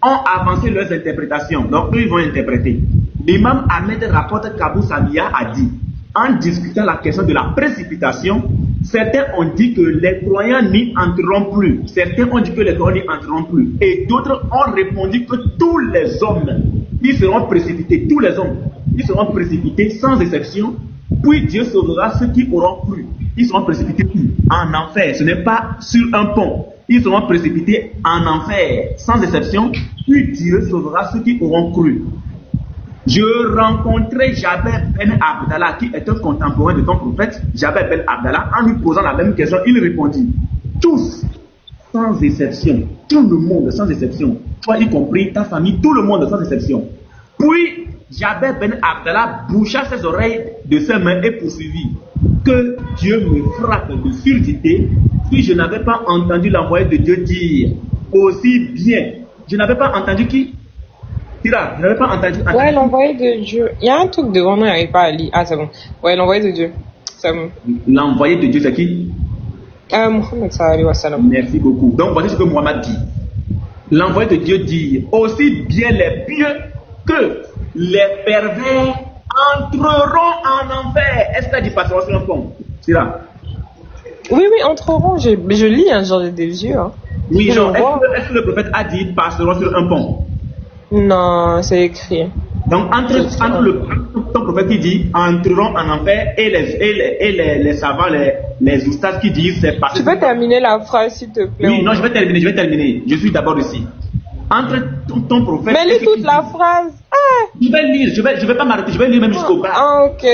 ont avancé leurs interprétations. Donc, eux, ils vont interpréter. L'imam Ahmed rapporte qu'Abou Samia a dit, en discutant la question de la précipitation, certains ont dit que les croyants n'y entreront plus. Certains ont dit que les croyants n'y entreront plus. Et d'autres ont répondu que tous les hommes, ils seront précipités. Tous les hommes, ils seront précipités sans exception. Puis Dieu sauvera ceux qui auront cru. Ils seront précipités en enfer. Ce n'est pas sur un pont. Ils seront précipités en enfer sans exception. Puis Dieu sauvera ceux qui auront cru. Je rencontrai Jabir Ben Abdallah, qui est un contemporain de ton prophète, Jabir Ben Abdallah, en lui posant la même question. Il répondit, tous, sans exception, tout le monde, sans exception, toi y compris ta famille, tout le monde, sans exception. Puis, Jabir Ben Abdallah boucha ses oreilles de ses mains et poursuivit, que Dieu me frappe de surdité, si je n'avais pas entendu l'envoyé de Dieu dire aussi bien. Je n'avais pas entendu qui? Tira, je n'avais pas entendu. Ouais, l'envoyé de Dieu. Il y a un truc devant, on n'arrive pas à lire. Ah, c'est bon. Ouais, l'envoyé de Dieu. C'est bon. L'envoyé de Dieu, c'est qui? Mohammed sallallahu alayhi wa sallam. Merci beaucoup. Donc, voici ce que Mohammed dit. L'envoyé de Dieu dit, aussi bien les pieux que les pervers entreront en enfer. Est-ce que tu as dit passeront sur un pont? Tira. Oui, entreront. Je lis un genre des yeux. Hein. Oui, genre, est-ce que le prophète a dit passeront sur un pont? Non, c'est écrit. Donc, entre ton prophète qui dit entreront en enfer et les savants, les oustas qui disent c'est passé. Tu peux terminer la phrase s'il te plaît? Oui, non, je vais terminer. Je suis d'abord ici. Entre ton prophète. Mais lis toute la phrase. Je vais lire, je vais pas m'arrêter, je vais lire même jusqu'au bas. Ah, ok.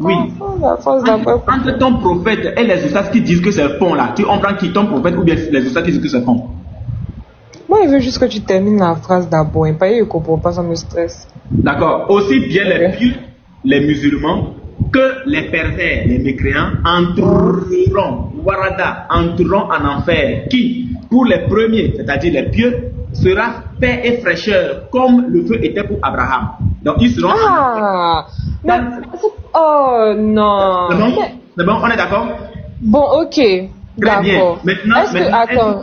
Oui. Entre ton prophète et les oustas qui disent que c'est le pont là, tu comprends qui ton prophète ou bien les oustas qui disent que c'est le pont? Moi, il veut juste que tu termines la phrase d'abord. Il ne comprend pas, ça me stresse. D'accord. Aussi bien les pieux, les musulmans, que les pervers, les mécréants, entreront en enfer. Qui, pour les premiers, c'est-à-dire les pieux, sera paix et fraîcheur, comme le feu était pour Abraham. Donc, ils seront en enfer. Oh non. C'est bon, on est d'accord? Bon, ok. Très bien.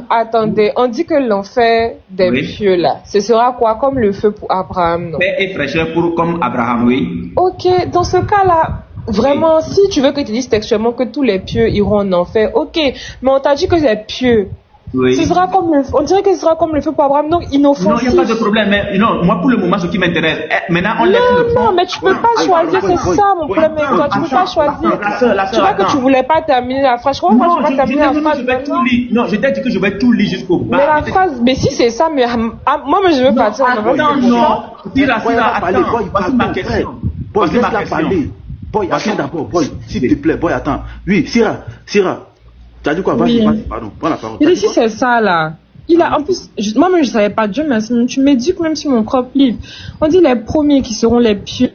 Attendez, on dit que l'enfer des pieux là, ce sera quoi comme le feu pour Abraham, non? Paix et fraîcheur comme Abraham, oui. Ok, dans ce cas-là, vraiment, si tu veux que tu dises textuellement que tous les pieux iront en enfer, ok, mais on t'a dit que les pieux, ce sera comme on dirait que ce sera comme le feu pour Abraham, donc inoffensif. Non, il n'y a pas de problème, mais non, moi pour le moment, ce qui m'intéresse, maintenant on laisse le fond. Non, mais tu peux pas choisir, c'est ça mon problème avec toi, tu peux pas choisir. Tu vois que tu voulais pas terminer la phrase, je crois que tu vas terminer la phrase. Non, je t'ai dit que je vais tout lire jusqu'au bas. Mais la phrase, mais si c'est ça, mais moi je veux partir. Non, Tira, attends, voici ma question. Voici ma question. Boy, attends d'abord, Boy, s'il te plaît, Boy, attends. Oui, Syrah. Tu as dit quoi? Vas-y, pardon, prends la parole. Il dit si c'est ça là. Il a en plus, moi-même je savais pas, Dieu merci, tu m'éduques même sur mon propre livre. On dit les premiers qui seront les pieux.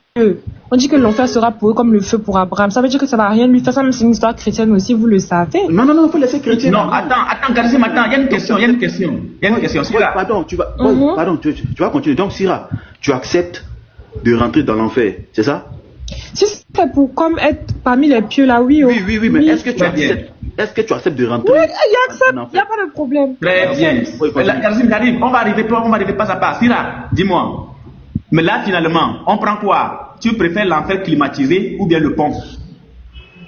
On dit que l'enfer sera pour eux comme le feu pour Abraham. Ça veut dire que ça va rien lui faire, ça même c'est une histoire chrétienne aussi, vous le savez. Non, il faut laisser chrétien. Non, attends, Karim, attends, il y a une question. Syrah. Pardon, tu vas continuer. Donc Syrah, tu acceptes de rentrer dans l'enfer, c'est ça? Si c'est pour comme être parmi les pieux là, oui. Oui, mais est-ce que tu acceptes de rentrer? Oui, il accepte, il n'y a pas de problème. Très bien. Karim, on va arriver pas à pas. Syrah, dis-moi. Mais là, finalement, on prend quoi? Tu préfères l'enfer climatisé ou bien le pont?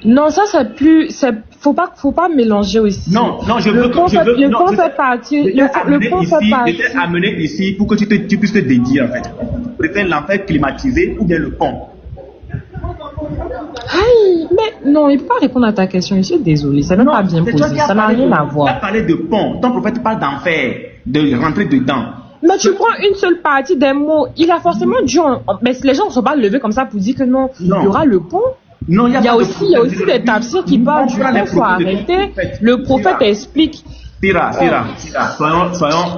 Non, ça c'est plus, faut pas mélanger aussi. Non, je veux que le pont fait partie. Le pont fait partie. Je t'ai amené ici pour que tu puisses te dédier en fait. Tu préfères l'enfer climatisé ou bien le pont? Aïe, mais non, il ne peut pas répondre à ta question. Je suis désolé, ça n'a pas bien posé. Ça n'a rien à voir. Tu as parlé de pont. Ton prophète parle d'enfer, de rentrer dedans. Mais tu prends une seule partie des mots. Il a forcément dû. Mais les gens ne sont pas levés comme ça pour dire que non, il y aura le pont. Non, il y a aussi des tafsirs qui parlent du pont. Il faut arrêter. Le prophète explique. Syrah,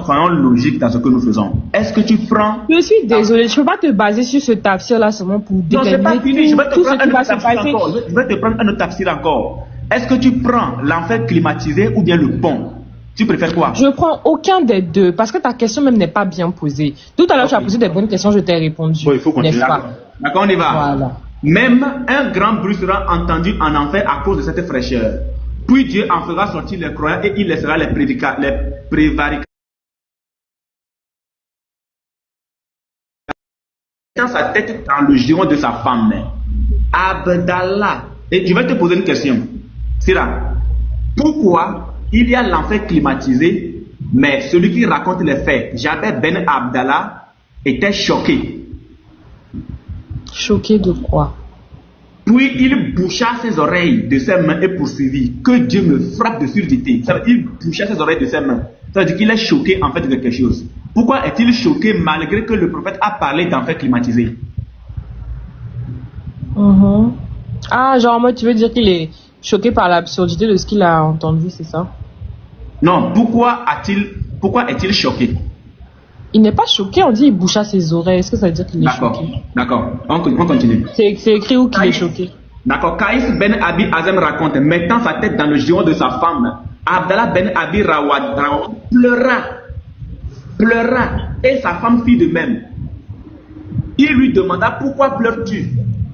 soyons logiques dans ce que nous faisons. Est-ce que tu prends... Je suis désolé, je ne peux pas te baser sur ce tafsir-là seulement pour déterminer tout ce qui va se passer. Je vais te prendre un autre tafsir encore. Est-ce que tu prends l'enfer climatisé ou bien le pont? Tu préfères quoi? Je ne prends aucun des deux, parce que ta question même n'est pas bien posée. Tout à l'heure, tu as posé des bonnes questions, je t'ai répondu. Il faut continuer. D'accord, on y va. Voilà. Même un grand bruit sera entendu en enfer à cause de cette fraîcheur. Puis Dieu en fera sortir les croyants et il laissera les prévaricateurs sa tête dans le giron de sa femme. Abdallah. Et je vais te poser une question. C'est là. Pourquoi il y a l'enfer climatisé, mais celui qui raconte les faits, Jabir Ben Abdallah, était choqué. Choqué de quoi? Puis il boucha ses oreilles de ses mains et poursuivit. Que Dieu me frappe de surdité. Ça veut dire qu'il boucha ses oreilles de ses mains. Ça veut dire qu'il est choqué en fait de quelque chose. Pourquoi est-il choqué malgré que le prophète a parlé d'enfer climatisé? Ah, genre moi tu veux dire qu'il est choqué par l'absurdité de ce qu'il a entendu, c'est ça? Non, pourquoi est-il choqué? Il n'est pas choqué, on dit il boucha ses oreilles. Est-ce que ça veut dire qu'il est choqué? D'accord, on continue. C'est écrit où qu'il est choqué? D'accord, Kaïs Ben Abi Azem raconte, mettant sa tête dans le giron de sa femme, Abdallah Ben Abi Rawad pleura, et sa femme fit de même. Il lui demanda, pourquoi pleures-tu?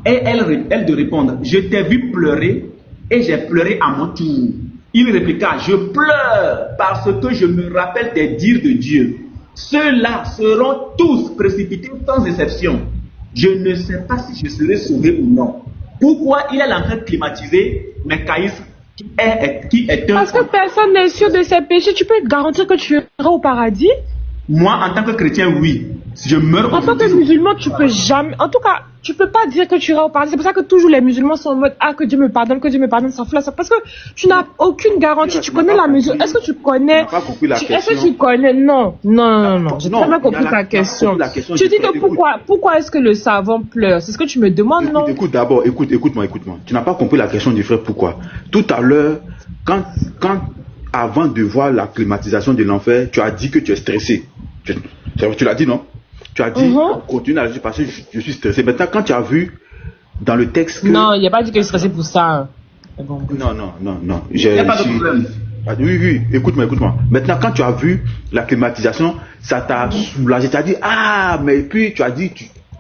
Et elle de répondre, je t'ai vu pleurer et j'ai pleuré à mon tour. Il répliqua, je pleure parce que je me rappelle des dires de Dieu. Ceux-là seront tous précipités sans exception. Je ne sais pas si je serai sauvé ou non. Pourquoi il a l'enfer climatisé, mais Caïs qui est un... Parce que personne n'est sûr de ses péchés. Tu peux te garantir que tu iras au paradis? Moi, en tant que chrétien, oui. Si je meurs en tant que musulman, tu peux jamais... En tout cas, tu peux pas dire que tu iras au paradis. C'est pour ça que toujours les musulmans sont en mode « Ah, que Dieu me pardonne, ça fait ça. » Parce que tu n'as aucune garantie. Tu connais la mesure. Est-ce que tu connais... Est-ce que tu connais... Non. J'ai très bien compris ta question. Tu dis que pourquoi est-ce que le savant pleure? C'est ce que tu me demandes, non? Écoute d'abord, écoute-moi. Tu n'as pas compris la question du frère pourquoi. Tout à l'heure, quand avant de voir la climatisation de l'enfer, tu as dit que tu es stressé. Tu l'as dit, non? Tu as dit, continue à agir parce que je suis stressé. Maintenant, quand tu as vu dans le texte que... Non, il n'y a pas dit que je suis stressé pour ça. Bon. Non. Il n'y a pas de problème. Oui, écoute-moi. Maintenant, quand tu as vu la climatisation, ça t'a soulagé. Tu as dit, mais puis tu as dit,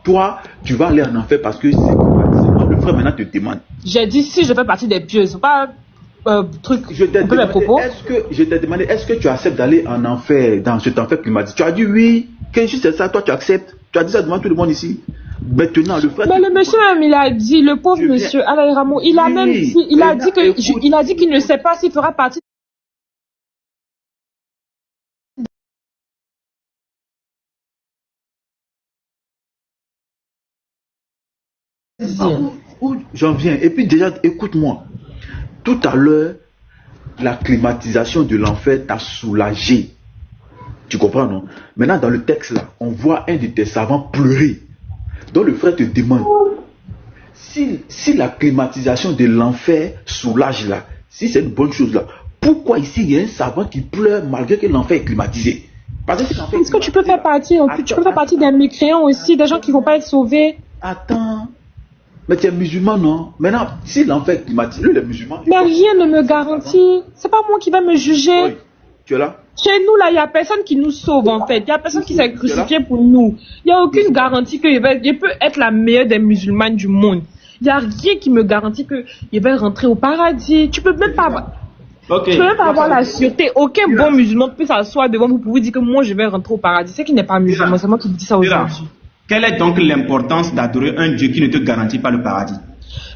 toi, tu vas aller en enfer parce que c'est le frère maintenant te demande. J'ai dit, si je fais partie des pieux, c'est pas... Je t'ai demandé, est-ce que tu acceptes d'aller en enfer, dans cet enfer climatique? Tu as dit oui, que juste c'est ça, toi tu acceptes. Tu as dit ça devant tout le monde ici. Maintenant, le frère. Mais le monsieur même, il a dit, le pauvre monsieur Alain Ramo, il a même dit, il a dit qu'il ne sait pas s'il fera partie. J'en viens. Et puis déjà, écoute-moi. Tout à l'heure, la climatisation de l'enfer t'a soulagé. Tu comprends, non? Maintenant, dans le texte, là, on voit un de tes savants pleurer. Donc, le frère te demande, si la climatisation de l'enfer soulage, là, si c'est une bonne chose, là, pourquoi ici, il y a un savant qui pleure malgré que l'enfer est climatisé? Parce que tu peux faire partie, tu peux faire partie des mécréants aussi, des gens qui ne vont pas être sauvés. Attends. Mais tu es musulman, non? Maintenant, si l'enfer est climatisé, les musulmans... Mais rien ne me garantit. C'est pas moi qui va me juger. Oui. Tu es là? Chez nous, là, il n'y a personne qui nous sauve, en fait. Il n'y a personne qui s'est crucifié pour nous. Il n'y a aucune garantie qu'il peut être la meilleure des musulmanes du monde. Il n'y a rien qui me garantit qu'il va rentrer au paradis. Tu peux même pas... Tu peux même pas avoir la sûreté. Aucun bon musulman peut s'asseoir devant vous pour vous dire que moi, je vais rentrer au paradis. C'est qui n'est pas musulman. C'est moi qui vous dis ça aujourd'hui. Quelle est donc l'importance d'adorer un Dieu qui ne te garantit pas le paradis?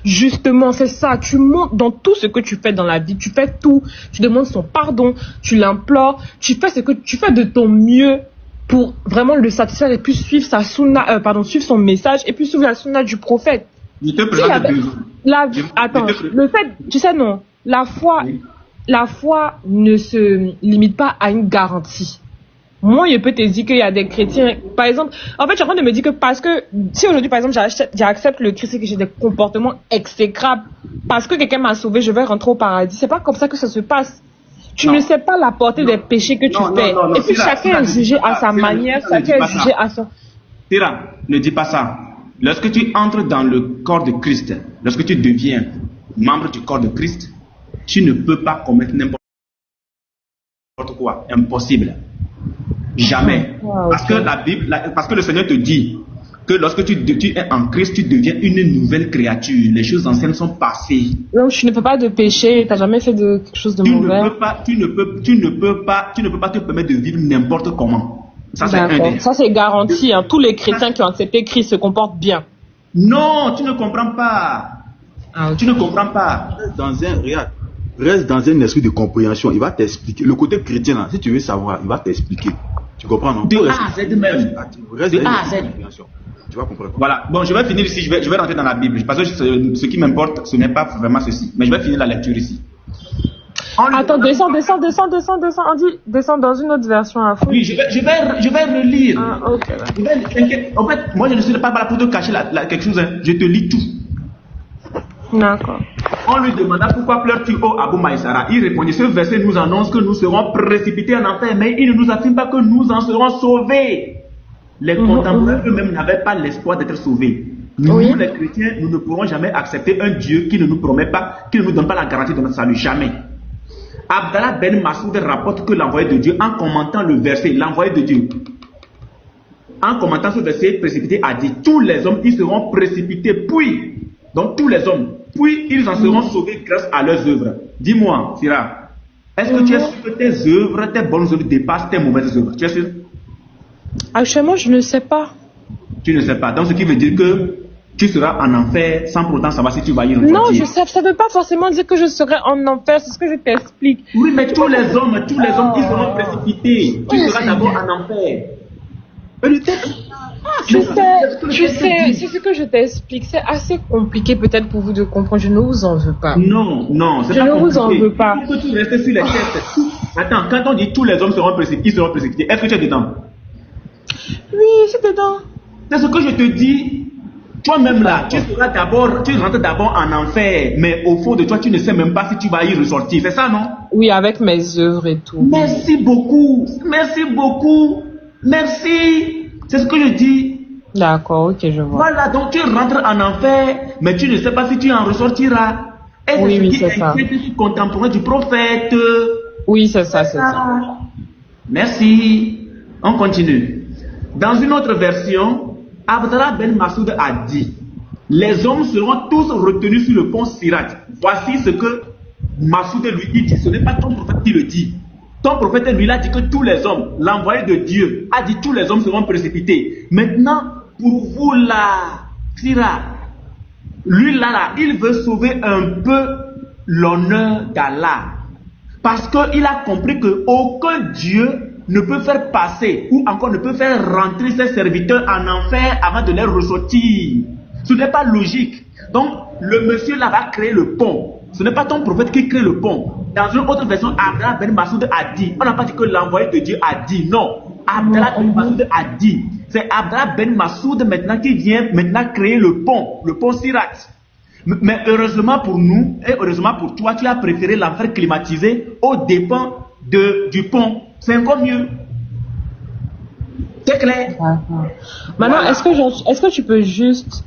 Justement, c'est ça. Tu montes dans tout ce que tu fais dans la vie. Tu fais tout. Tu demandes son pardon. Tu l'implores. Tu fais ce que tu fais de ton mieux pour vraiment le satisfaire et puis suivre sa sunna, suivre son message et puis suivre la sunna du prophète. Je te présente le fait, tu sais non, la foi ne se limite pas à une garantie. Moi, je peux te dire qu'il y a des chrétiens, par exemple, en fait, je suis en train de me dire que parce que, si aujourd'hui, par exemple, j'accepte le Christ et que j'ai des comportements exécrables, parce que quelqu'un m'a sauvé, je vais rentrer au paradis. C'est pas comme ça que ça se passe. Tu ne sais pas la portée des péchés que tu fais. Et puis, chacun est jugé à sa manière, chacun est jugé à son... Tira, ne dis pas ça. Lorsque tu entres dans le corps de Christ, lorsque tu deviens membre du corps de Christ, tu ne peux pas commettre n'importe quoi. Impossible. Jamais. Parce que la Bible, parce que le Seigneur te dit que lorsque tu es en Christ, tu deviens une nouvelle créature. Les choses anciennes sont passées. Donc tu ne peux pas de pécher, tu n'as jamais fait quelque chose de mauvais. Tu ne peux pas te permettre de vivre n'importe comment. Ça, c'est un D'accord. des... Ça, c'est garanti. Hein. Tous les chrétiens qui ont accepté Christ se comportent bien. Non, tu ne comprends pas. Ah, ok. Tu ne comprends pas. Regarde, reste dans un esprit de compréhension. Il va t'expliquer. Le côté chrétien, là, si tu veux savoir, il va t'expliquer. Tu comprends, non? De A à Z même. Reste De dans un A à esprit de Z. compréhension. Tu vas comprendre. Voilà. Bon, je vais finir ici. Je vais rentrer dans la Bible. Parce que ce qui m'importe, ce n'est pas vraiment ceci. Mais je vais finir la lecture ici. Attends, descends. On dit descends dans une autre version à fond. Oui, je vais relire. Ah, ok. T'inquiète. En fait, moi, je ne suis pas là pour te cacher quelque chose. Hein. Je te lis tout. D'accord. On lui demanda pourquoi pleures-tu, ô Abou Maïsara. Il répondit, ce verset nous annonce que nous serons précipités en enfer, mais il ne nous affirme pas que nous en serons sauvés. Les contemporains eux-mêmes n'avaient pas l'espoir d'être sauvés. Nous, les chrétiens, nous ne pourrons jamais accepter un Dieu qui ne nous promet pas, qui ne nous donne pas la garantie de notre salut. Jamais. Abdallah Ben Massoud rapporte que l'envoyé de Dieu, en commentant le verset, l'envoyé de Dieu, en commentant ce verset précipité, a dit, tous les hommes, ils seront précipités, puis, donc tous les hommes, puis ils en seront sauvés grâce à leurs œuvres. Dis-moi, Sira, est-ce que tu es sûr que tes œuvres, tes bonnes œuvres dépassent tes mauvaises œuvres? Tu es sûr? Actuellement, je ne sais pas. Tu ne sais pas. Donc, ce qui veut dire que tu seras en enfer sans pour autant savoir si tu vas y ressortir. Non, ça ne veut pas forcément dire que je serai en enfer, c'est ce que je t'explique. Oui, mais tous les hommes, ils seront précipités. Tu seras d'abord en enfer. Tu sais, c'est ce que je t'explique. C'est assez compliqué peut-être pour vous de comprendre. Je ne vous en veux pas. Non, c'est je pas ne compliqué. vous en veux pas. Il faut que tu restes sur les textes. Attends, quand on dit tous les hommes seront précipités, ils seront précipités, est-ce que tu es dedans? Oui, c'est dedans. C'est ce que je te dis. Toi-même là, tu rentres d'abord en enfer, mais au fond de toi, tu ne sais même pas si tu vas y ressortir. C'est ça, non? Oui, avec mes œuvres et tout. Merci beaucoup. Merci. C'est ce que je dis. D'accord, ok, je vois. Voilà, donc tu rentres en enfer, mais tu ne sais pas si tu en ressortiras. Et oui, c'est ça. C'est contemporain du prophète. Oui, c'est ça. Merci. On continue. Dans une autre version, Abdallah Ben Massoud a dit, les hommes seront tous retenus sur le pont Sirat. Voici ce que Massoud lui dit. Ce n'est pas ton prophète qui le dit. Ton prophète lui a dit que tous les hommes, l'envoyé de Dieu, a dit tous les hommes seront précipités. Maintenant, pour vous là, Sirat, lui là, il veut sauver un peu l'honneur d'Allah. Parce qu'il a compris qu'aucun Dieu ne peut faire passer ou encore ne peut faire rentrer ses serviteurs en enfer avant de les ressortir. Ce n'est pas logique. Donc, le monsieur là va créer le pont. Ce n'est pas ton prophète qui crée le pont. Dans une autre version, Abdallah Ben Massoud a dit. On n'a pas dit que l'envoyé de Dieu a dit. Non. Abdallah Ben Massoud a dit. C'est Abdallah Ben Massoud maintenant qui vient maintenant créer le pont Sirat. Mais heureusement pour nous, et heureusement pour toi, tu as préféré l'enfer climatisé aux dépens du pont. C'est encore mieux. C'est clair. Maintenant, voilà. Est-ce que tu peux juste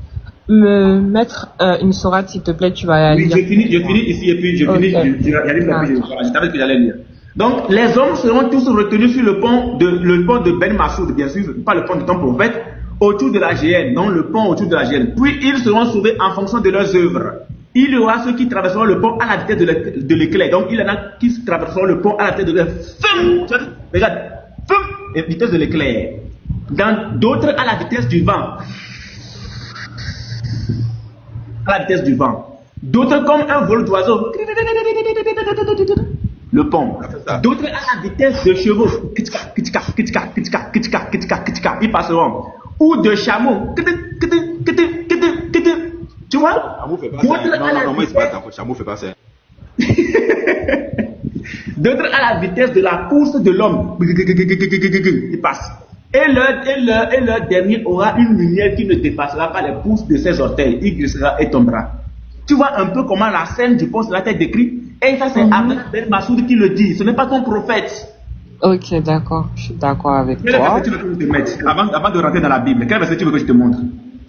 me mettre une sourate, s'il te plaît, tu vas lire. Oui, je finis ici et puis je finis. Je t'avais dit que j'allais lire. Donc, les hommes seront tous retenus sur le pont de Ben Massoud, bien sûr, pas le pont de ton prophète, autour de la GN, donc le pont autour de la GN. Puis ils seront sauvés en fonction de leurs œuvres. Il y aura ceux qui traverseront le pont à la vitesse de l'éclair. Donc il y en a qui traverseront le pont à la vitesse de l'éclair. Regarde, et vitesse de l'éclair. D'autres à la vitesse du vent. À la vitesse du vent. D'autres comme un vol d'oiseau. Le pont. D'autres à la vitesse de chevaux. Ils passeront. Ou de chameaux. Tu vois? Chameau fait pas ça. D'autres à la vitesse de la course de l'homme. Ils passent. Et leur dernier aura une lumière qui ne dépassera pas les pouces de ses orteils. Il glissera et tombera. Tu vois un peu comment la scène du pont sur la tête décrit? Et ça, c'est Abdallah Ben Massoud qui le dit. Ce n'est pas ton prophète. Ok, d'accord. Je suis d'accord avec toi. Quel verset tu veux que je te mette avant de rentrer dans la Bible? Quel verset tu veux que je te montre?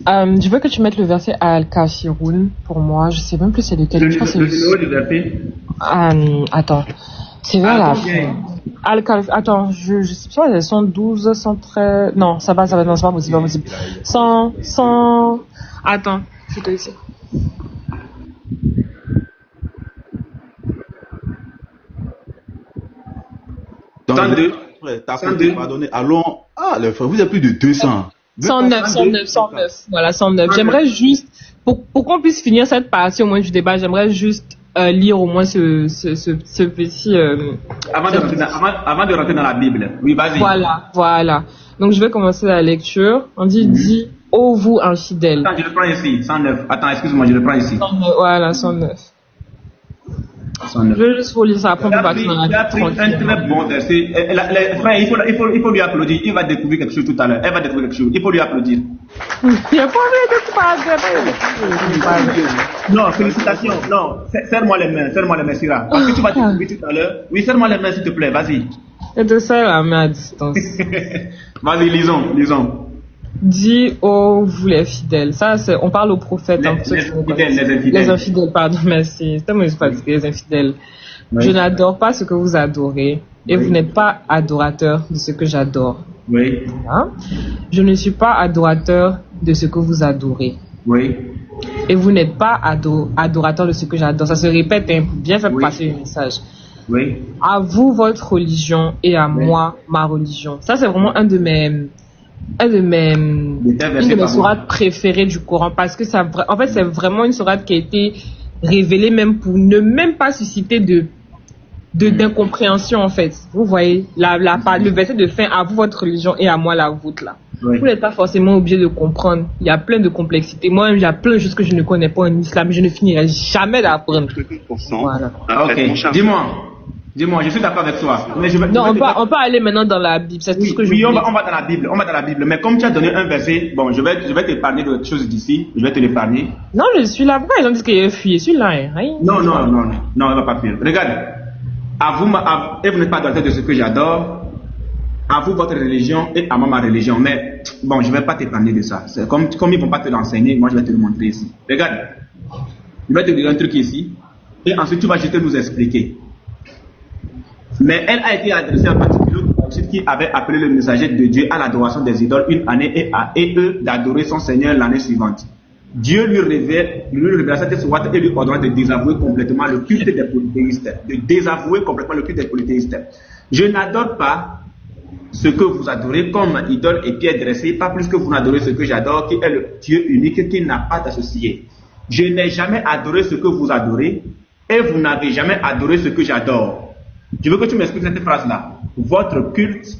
Je veux que tu mettes le verset Al-Kafirun pour moi. Je sais même plus c'est lequel. Je crois que c'est le numéro du verset. Attends. C'est vers la fin. Attends, je sais pas, 112, 113. Non, ça va, non, c'est pas possible, 100. Attends, c'est quoi ici? Ta faute est pardonnée. Allons Ah, les frères, vous êtes plus de 200. 109. Voilà, 109. J'aimerais juste, pour qu'on puisse finir cette partie au moins du débat, j'aimerais juste lire au moins ce petit... Avant de rentrer dans la Bible. Oui, vas-y. Voilà. Donc, je vais commencer la lecture. On dit, ô vous infidèles. Attends, je le prends ici, 109. Attends, excuse-moi, je le prends ici. 109, voilà, 109. Je vais juste vous lire ça, après on peut partir dans la pris un très bon verset. Frère, il faut lui applaudir. Il va découvrir quelque chose tout à l'heure. Elle va découvrir quelque chose. Il faut lui applaudir. Il n'y a pas envie de Non, félicitations. Non, serre-moi les mains, Syrah. Parce que tu vas découvrir tout à l'heure. Oui, serre-moi les mains, s'il te plaît, vas-y. Je te serre la main à distance. Vas-y, lisons. Dis, ô vous les fidèles. Ça, on parle aux prophètes. Les infidèles, pardon, merci. C'est moi, je fatigué, les infidèles. Oui. Je n'adore pas ce que vous adorez, et vous n'êtes pas adorateur de ce que j'adore. Oui. Hein? Je ne suis pas adorateur de ce que vous adorez. Oui. Et vous n'êtes pas adorateur de ce que j'adore. Ça se répète, hein, pour bien faire passer le message. Oui. À vous, votre religion, et à moi, ma religion. Ça, c'est vraiment une de mes sourates préférées du Coran, parce que ça, en fait, c'est vraiment une sourate qui a été révélée même pour ne même pas susciter d'incompréhension, en fait. Vous voyez, le verset de fin, à vous votre religion et à moi la vôtre, là. Oui. Vous n'êtes pas forcément obligé de comprendre. Il y a plein de complexités. Moi-même, il y a plein de choses que je ne connais pas en islam. Je ne finirai jamais d'apprendre. Voilà. Ok, Dis-moi, je suis d'accord avec toi. Mais on peut aller maintenant dans la Bible. C'est tout ce que je veux. On va dans la Bible. Mais comme tu as donné un verset, bon, je vais t'épargner de choses d'ici. Je vais te l'épargner. Non, je suis là. Pourquoi ils ont dit qu'il est fui? Je suis là. Hein? Non, elle va pas fuir. Regarde. Et vous n'êtes pas adorateur de ce que j'adore. À vous votre religion et à moi ma religion. Mais bon, je ne vais pas t'épargner de ça. C'est comme ils ne vont pas te l'enseigner, moi je vais te le montrer ici. Regarde. Je vais te dire un truc ici. Et ensuite tu vas juste nous expliquer. Mais elle a été adressée en particulier aux qui avaient appelé le messager de Dieu à l'adoration des idoles une année et eux d'adorer son Seigneur l'année suivante. Dieu lui révéla cette sourate et lui ordonna de désavouer complètement le culte des polythéistes. Je n'adore pas ce que vous adorez comme idole et pierre dressée, pas plus que vous n'adorez ce que j'adore, qui est le Dieu unique qui n'a pas d'associé. Je n'ai jamais adoré ce que vous adorez et vous n'avez jamais adoré ce que j'adore. Je veux que tu m'expliques cette phrase-là. Votre culte,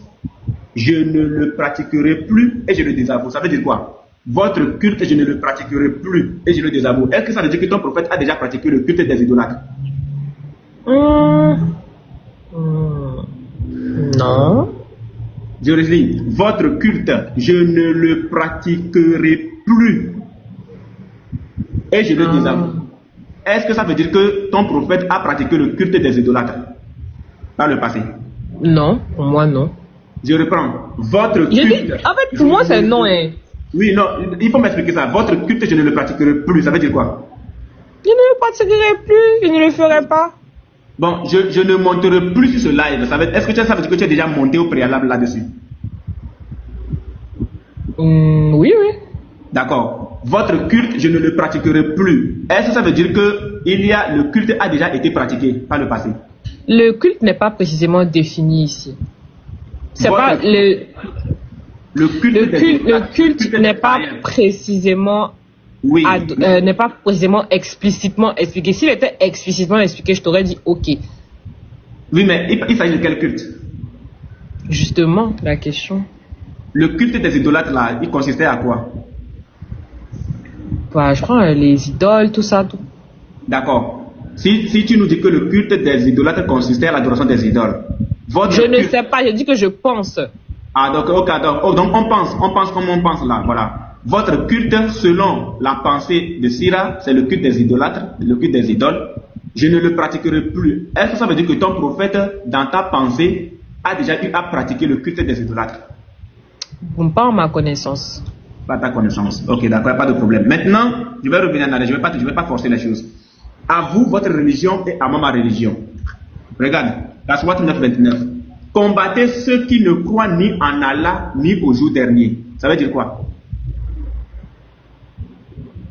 je ne le pratiquerai plus et je le désavoue. Ça veut dire quoi? Votre culte, je ne le pratiquerai plus et je le désavoue. Est-ce que ça veut dire que ton prophète a déjà pratiqué le culte des idolâtres? Non. Je redis, votre culte, je ne le pratiquerai plus et je le désavoue. Est-ce que ça veut dire que ton prophète a pratiqué le culte des idolâtres dans le passé? Non, pour moi non. Je reprends. Votre culte. En fait, pour moi c'est non. Hein. Oui, non, il faut m'expliquer ça. Votre culte, je ne le pratiquerai plus. Ça veut dire quoi? Je ne le pratiquerai plus, je ne le ferai pas. Bon, je ne monterai plus sur ce live. Est-ce que ça veut dire que tu es déjà monté au préalable là-dessus? Oui. D'accord. Votre culte, je ne le pratiquerai plus. Est-ce que ça veut dire que le culte a déjà été pratiqué par le passé? Le culte n'est pas précisément défini ici. C'est pas le culte n'est pas précisément n'est pas précisément explicitement expliqué. S'il était explicitement expliqué, je t'aurais dit OK. Oui, mais il s'agit de quel culte? Justement, la question. Le culte des idolâtres là, il consistait à quoi? Bah, je crois les idoles, tout ça, tout. D'accord. Si tu nous dis que le culte des idolâtres consistait à l'adoration des idoles, je ne sais pas, je dis que je pense. Ah, donc, donc on pense comme on pense là, voilà. Votre culte, selon la pensée de Syrah, c'est le culte des idolâtres, le culte des idoles. Je ne le pratiquerai plus. Est-ce que ça veut dire que ton prophète, dans ta pensée, a déjà eu à pratiquer le culte des idolâtres? Bon, pas en ma connaissance. Pas ta connaissance. Ok, d'accord, pas de problème. Maintenant, je vais revenir en arrière, je vais pas forcer les choses. À vous, votre religion, et à moi, ma religion. Regarde, la sourate 9:29. Combattez ceux qui ne croient ni en Allah, ni au jour dernier. Ça veut dire quoi?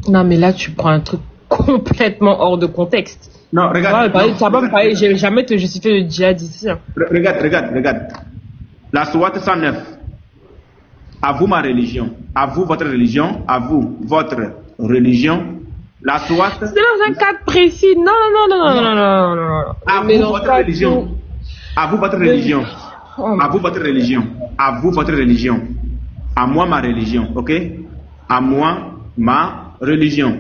Non, mais là, tu prends un truc complètement hors de contexte. Non, regarde. Je vais jamais te justifier le djihad ici. Hein. Regarde. La sourate 109. À vous ma religion. À vous votre religion. À vous votre religion. La sourate. C'est dans un cadre précis. Non. À vous votre religion. À vous votre religion. À vous votre religion. À vous votre religion. À moi ma religion. Ok? À moi ma religion.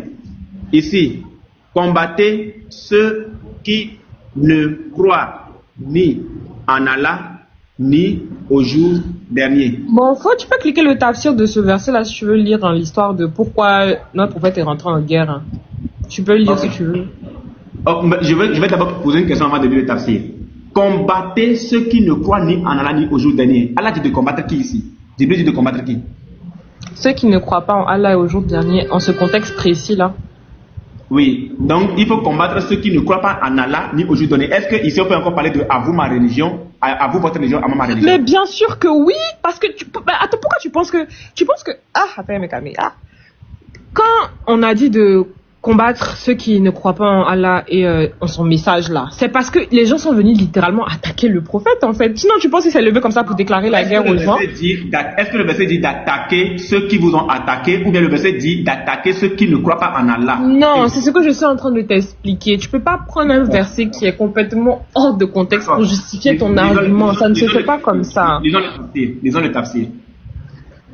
Ici, combattez ceux qui ne croient ni en Allah ni au jour dernier. Bon, tu peux cliquer le tafsir de ce verset-là si tu veux lire dans l'histoire de pourquoi notre prophète est rentré en guerre. Hein. Tu peux lire si tu veux. Je vais d'abord poser une question avant de lire le tafsir. Combattez ceux qui ne croient ni en Allah ni au jour dernier. Allah dit de combattre qui ici? Jibril dit de combattre qui? Ceux qui ne croient pas en Allah et au jour dernier, en ce contexte précis-là. Oui, donc il faut combattre ceux qui ne croient pas en Allah ni au jour dernier. Est-ce qu'ici on peut encore parler de à vous ma religion, à vous votre religion, à moi ma religion? Mais bien sûr que oui, parce que attends, pourquoi tu penses que attends, mais calme. Quand on a dit de combattre ceux qui ne croient pas en Allah et en son message là, c'est parce que les gens sont venus littéralement attaquer le prophète en fait. Sinon tu penses que c'est levé comme ça pour déclarer la guerre aux gens? Est-ce que le verset dit d'attaquer ceux qui vous ont attaqué ou bien le verset dit d'attaquer ceux qui ne croient pas en Allah? Non, c'est ce que je suis en train de t'expliquer. Tu peux pas prendre un verset qui est complètement hors de contexte pour justifier ton argument. Ça ne se fait pas comme ça. Lisons le tafsir.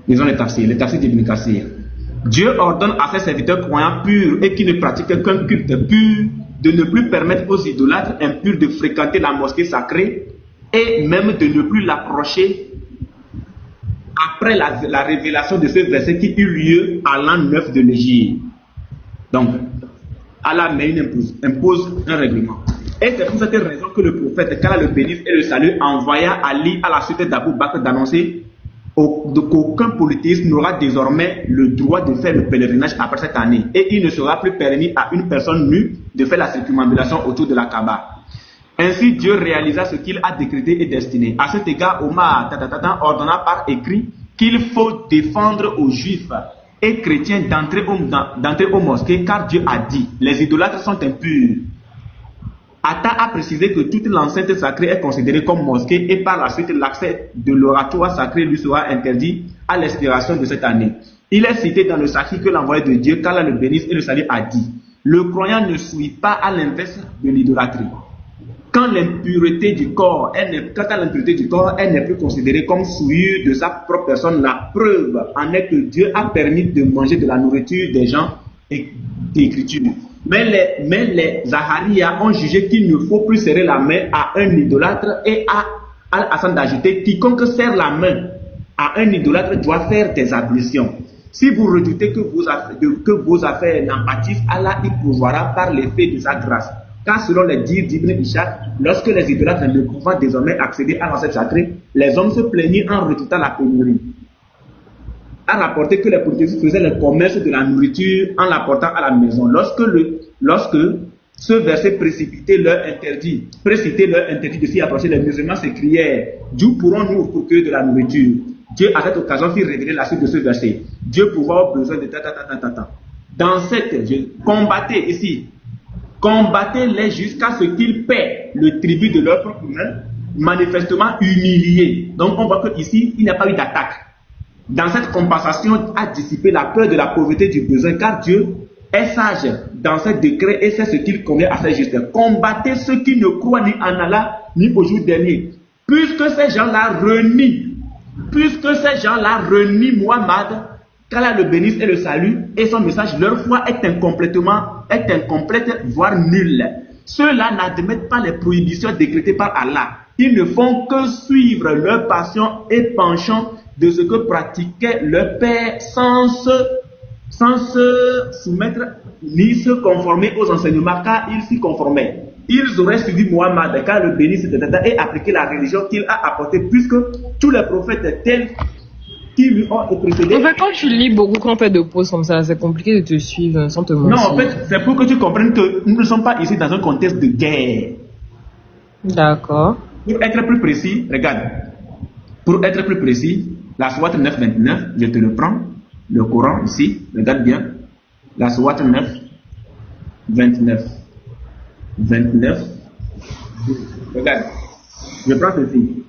Le tafsir d'Ibn Kathir. Dieu ordonne à ses serviteurs croyants purs et qui ne pratiquent qu'un culte pur de ne plus permettre aux idolâtres impurs de fréquenter la mosquée sacrée et même de ne plus l'approcher après la révélation de ce verset qui eut lieu à l'an 9 de l'Hégire. Donc, Allah impose un règlement. Et c'est pour cette raison que le prophète, qu'Allah le bénisse et le salue, envoya Ali à la suite d'Abou Bakr d'annoncer qu'aucun polythéiste n'aura désormais le droit de faire le pèlerinage après cette année et il ne sera plus permis à une personne nue de faire la circumambulation autour de la Kaaba. Ainsi Dieu réalisa ce qu'il a décrété et destiné. À cet égard, Omar ordonna par écrit qu'il faut défendre aux juifs et chrétiens d'entrer aux mosquées car Dieu a dit les idolâtres sont impurs. Atta a précisé que toute l'enceinte sacrée est considérée comme mosquée et par la suite l'accès de l'oratoire sacré lui sera interdit à l'expiration de cette année. Il est cité dans le Sahih que l'envoyé de Dieu, qu'Allah le bénisse et le salue, a dit le croyant ne suit pas à l'inverse de l'idolâtrie. Quand l'impureté du corps, elle n'est plus considérée comme souillure de sa propre personne, la preuve en est que Dieu a permis de manger de la nourriture des gens et d'écriture. Mais les Zaharias ont jugé qu'il ne faut plus serrer la main à un idolâtre et à Al-Hassan d'ajouter quiconque serre la main à un idolâtre doit faire des ablutions. Si vous redoutez que vos affaires n'empâtissent, Allah y pourvoira par l'effet de sa grâce. Car selon les dires d'Ibn Ishaq, lorsque les idolâtres ne pouvant désormais accéder à l'enceinte sacrée, les hommes se plaignirent en redoutant la pénurie. A rapporté que les polythéistes faisaient le commerce de la nourriture en l'apportant à la maison. Lorsque ce verset précipitait leur interdit de s'y approcher, les musulmans s'écrièrent d'où pourrons-nous procurer de la nourriture? Dieu à cette occasion fit révéler la suite de ce verset. Dieu pouvait avoir besoin de Dans cette combattez-les jusqu'à ce qu'ils paient le tribut de leur propre main, manifestement humiliés. Donc on voit qu'ici il n'y a pas eu d'attaque. Dans cette compensation a dissipé la peur de la pauvreté du besoin, car Dieu est sage dans ses décrets et c'est ce qu'il convient à ses justes. Combattez ceux qui ne croient ni en Allah ni au jour dernier. Puisque ces gens-là renient Muhammad, qu'Allah le bénisse et le salue, et son message, leur foi est incomplète, voire nulle. Ceux-là n'admettent pas les prohibitions décrétées par Allah. Ils ne font que suivre leur passion et penchant de ce que pratiquait leur père sans se soumettre ni se conformer aux enseignements, car ils s'y conformaient. Ils auraient suivi Muhammad, car le bénisse et appliqué la religion qu'il a apportée, puisque tous les prophètes tels qui lui ont précédés. En fait, quand tu lis beaucoup, quand on fait de pauses comme ça, c'est compliqué de te suivre sans te mentir. Non, en fait, c'est pour que tu comprennes que nous ne sommes pas ici dans un contexte de guerre. D'accord. Pour être plus précis, regarde. Pour être plus précis, la sourate 9:29, je te le prends, le Coran ici, regarde bien. La sourate 9:29. Regarde, je prends ceci.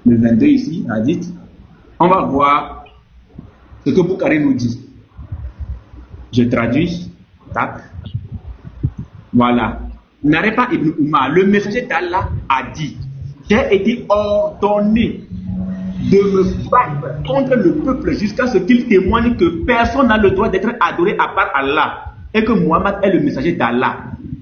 Le 22 ici, hadith. On va voir ce que Boukari nous dit. Je traduis. Tac. Voilà. N'arrête Ibn Umar, le messager d'Allah a dit, j'ai été ordonné de me battre contre le peuple jusqu'à ce qu'il témoigne que personne n'a le droit d'être adoré à part Allah et que Muhammad est le messager d'Allah,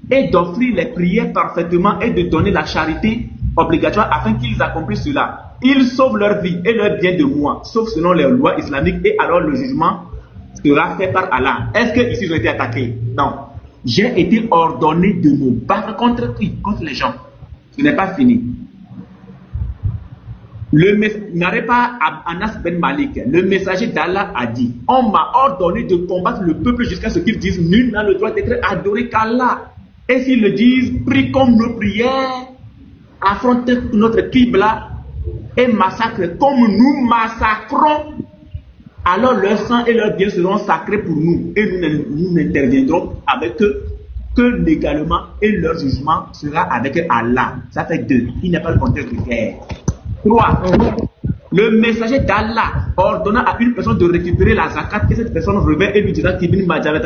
et d'offrir les prières parfaitement et de donner la charité obligatoire afin qu'ils accomplissent cela. Ils sauvent leur vie et leur bien de moi, sauf selon les lois islamiques, et alors le jugement sera fait par Allah. Est-ce qu'ici ils ont été attaqués? Non. J'ai été ordonné de me battre contre qui? Contre les gens. Ce n'est pas fini. N'arrête pas Anas Ben Malik, le messager d'Allah a dit, on m'a ordonné de combattre le peuple jusqu'à ce qu'ils disent, nul n'a le droit d'être adoré qu'Allah. Et s'ils le disent, prie comme nos prières, affronte notre Qibla et massacre comme nous massacrons, alors leur sang et leurs biens seront sacrés pour nous, et nous n'interviendrons avec eux que légalement, et leur jugement sera avec Allah. Ça fait 2. Il n'y a pas de contexte de guerre. 3. Le messager d'Allah ordonna à une personne de récupérer la zakat, et cette personne revint et lui dira qu'Ibn Majah avait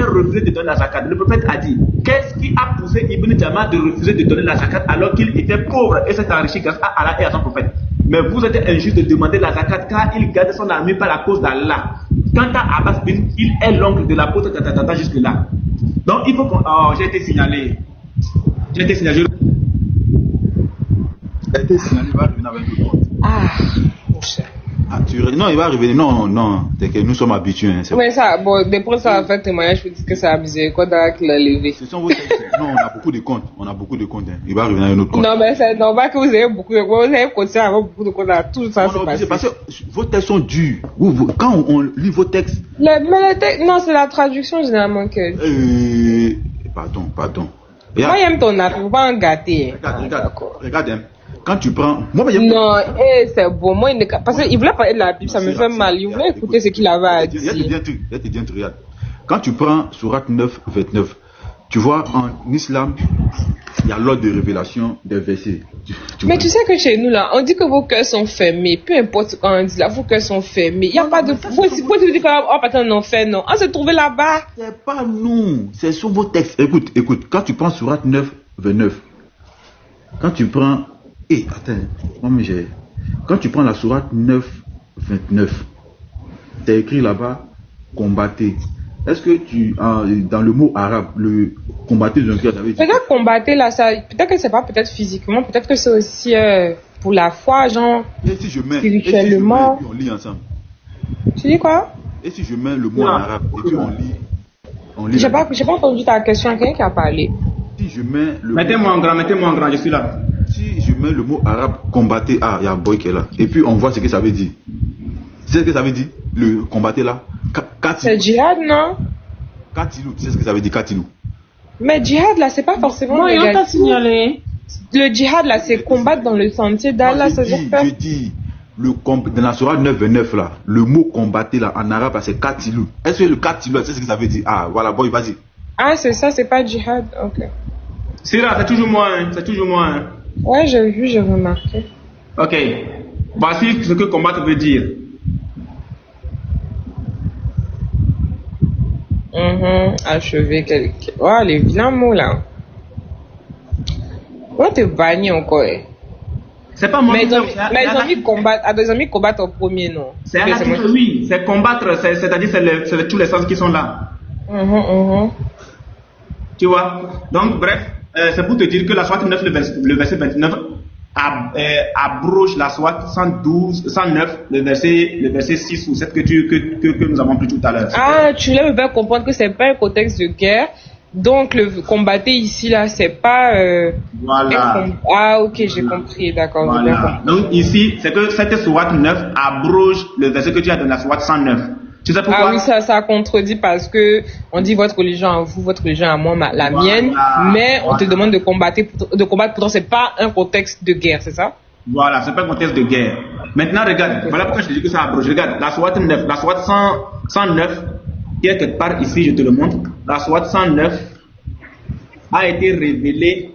refusé de donner la zakat. Le prophète a dit, qu'est-ce qui a poussé Ibn Jama de refuser de donner la zakat alors qu'il était pauvre et s'est enrichi grâce à Allah et à son prophète? Mais vous êtes injuste de demander la zakat car il garde son armée par la cause d'Allah. Quant à Abbas bin, il est l'oncle de l'apôtre jusque là. Donc il faut qu'on... Oh, j'ai été signalé. J'ai été signalé. Il a été signalé, il va revenir avec le compte. Ah, mon cher. Ah, non, il va revenir. Non, c'est que nous sommes habitués. Hein, mais ça, bon, depuis ça a fait témoignage, je vous dis que ça a abusé. Quoi qu'il l'a levé. Ce sont vos textes. Non, on a beaucoup de comptes. Hein. Il va revenir avec un autre compte. Non, mais c'est normal que vous ayez beaucoup de comptes. Vous avez continué à avoir beaucoup de comptes. Tout ça, c'est parce que vos textes sont durs. Quand on lit vos textes. Non, c'est la traduction généralement que. Pardon. Moi, j'aime ton affaire. Faut pas en gâter. Regarde. Hein. Quand tu prends. Moi, non, c'est bon. Moi, parce qu'il voulait parler de la Bible, ça me fait mal. Il voulait écouter ce qu'il avait à dire. Il y a des trucs, regarde. Quand tu prends Surat 9, 29, tu vois, en islam, il y a l'ordre de révélation des versets. Mais tu sais que chez nous, là, on dit que vos cœurs sont fermés. Peu importe ce qu'on dit là, vos cœurs sont fermés. Il n'y a pas de. Vous dites que, oh, patron, non, fait, non. On s'est trouvé là-bas. C'est pas nous. C'est sur vos textes. Écoute. Quand tu prends Surat 9, 29, quand tu prends. Quand tu prends la sourate 9, 29, c'est écrit là-bas, combattez. Est-ce que dans le mot arabe, le combattez, peut-être combattez là, peut-être que c'est pas peut-être physiquement, peut-être que c'est aussi pour la foi, genre, spirituellement. Et puis on lit ensemble. Tu dis quoi? Et si je mets le mot en arabe, et puis on lit. J'ai pas entendu ta question, quelqu'un qui a parlé. Si je mets le mettez-moi en grand, je suis là. Si je mets le mot arabe, combattez, il y a un boy qui est là. Et puis on voit ce que ça veut dire. C'est ce que ça veut dire, le combattez là. C'est djihad, non? Katilou, tu sais ce que ça veut dire, Katilou? Mais djihad là, c'est pas forcément. Non, on t'a signalé. Le djihad là, c'est combattre dans le sentier d'Allah. Je dis, dans la sourate 9-29 là, le mot combattez là, en arabe, là, c'est Katilou. Est-ce que le Katilou, tu sais ce que ça veut dire? Ah, voilà, boy, vas-y. Ah, c'est ça, c'est pas djihad, ok. C'est là, c'est toujours moi. Hein. Ouais, j'ai vu, j'ai remarqué. Ok. Voici ce que combattre veut dire. Achever quelqu'un. Oh, les vilains mots là. On te banni encore. C'est pas moi qui les amis combattent en premier, non? C'est oui, c'est combattre, c'est-à-dire c'est tous les sens qui sont là. Tu vois? Donc, bref, c'est pour te dire que la sourate 9, le verset 29, abroge la sourate 109, le verset 6 ou 7 que nous avons pris tout à l'heure. Ah, tu voulais me faire comprendre que c'est pas un contexte de guerre. Donc, le combattre ici, là, c'est pas. Voilà. Ah, ok, j'ai compris, d'accord. Voilà. Donc, ici, c'est que cette sourate 9 abroge le verset que tu as dans la sourate 109. Tu sais pourquoi? Ah oui, ça contredit parce que on dit votre religion à vous, votre religion à moi, la mienne, mais on te demande de combattre, pourtant c'est pas un contexte de guerre, c'est ça? Voilà, c'est pas un contexte de guerre. Maintenant, regarde, voilà pourquoi je te dis que ça abroge. Regarde, la sourate 9, la sourate 109, qui est quelque part ici, je te le montre. La sourate 109 a été révélée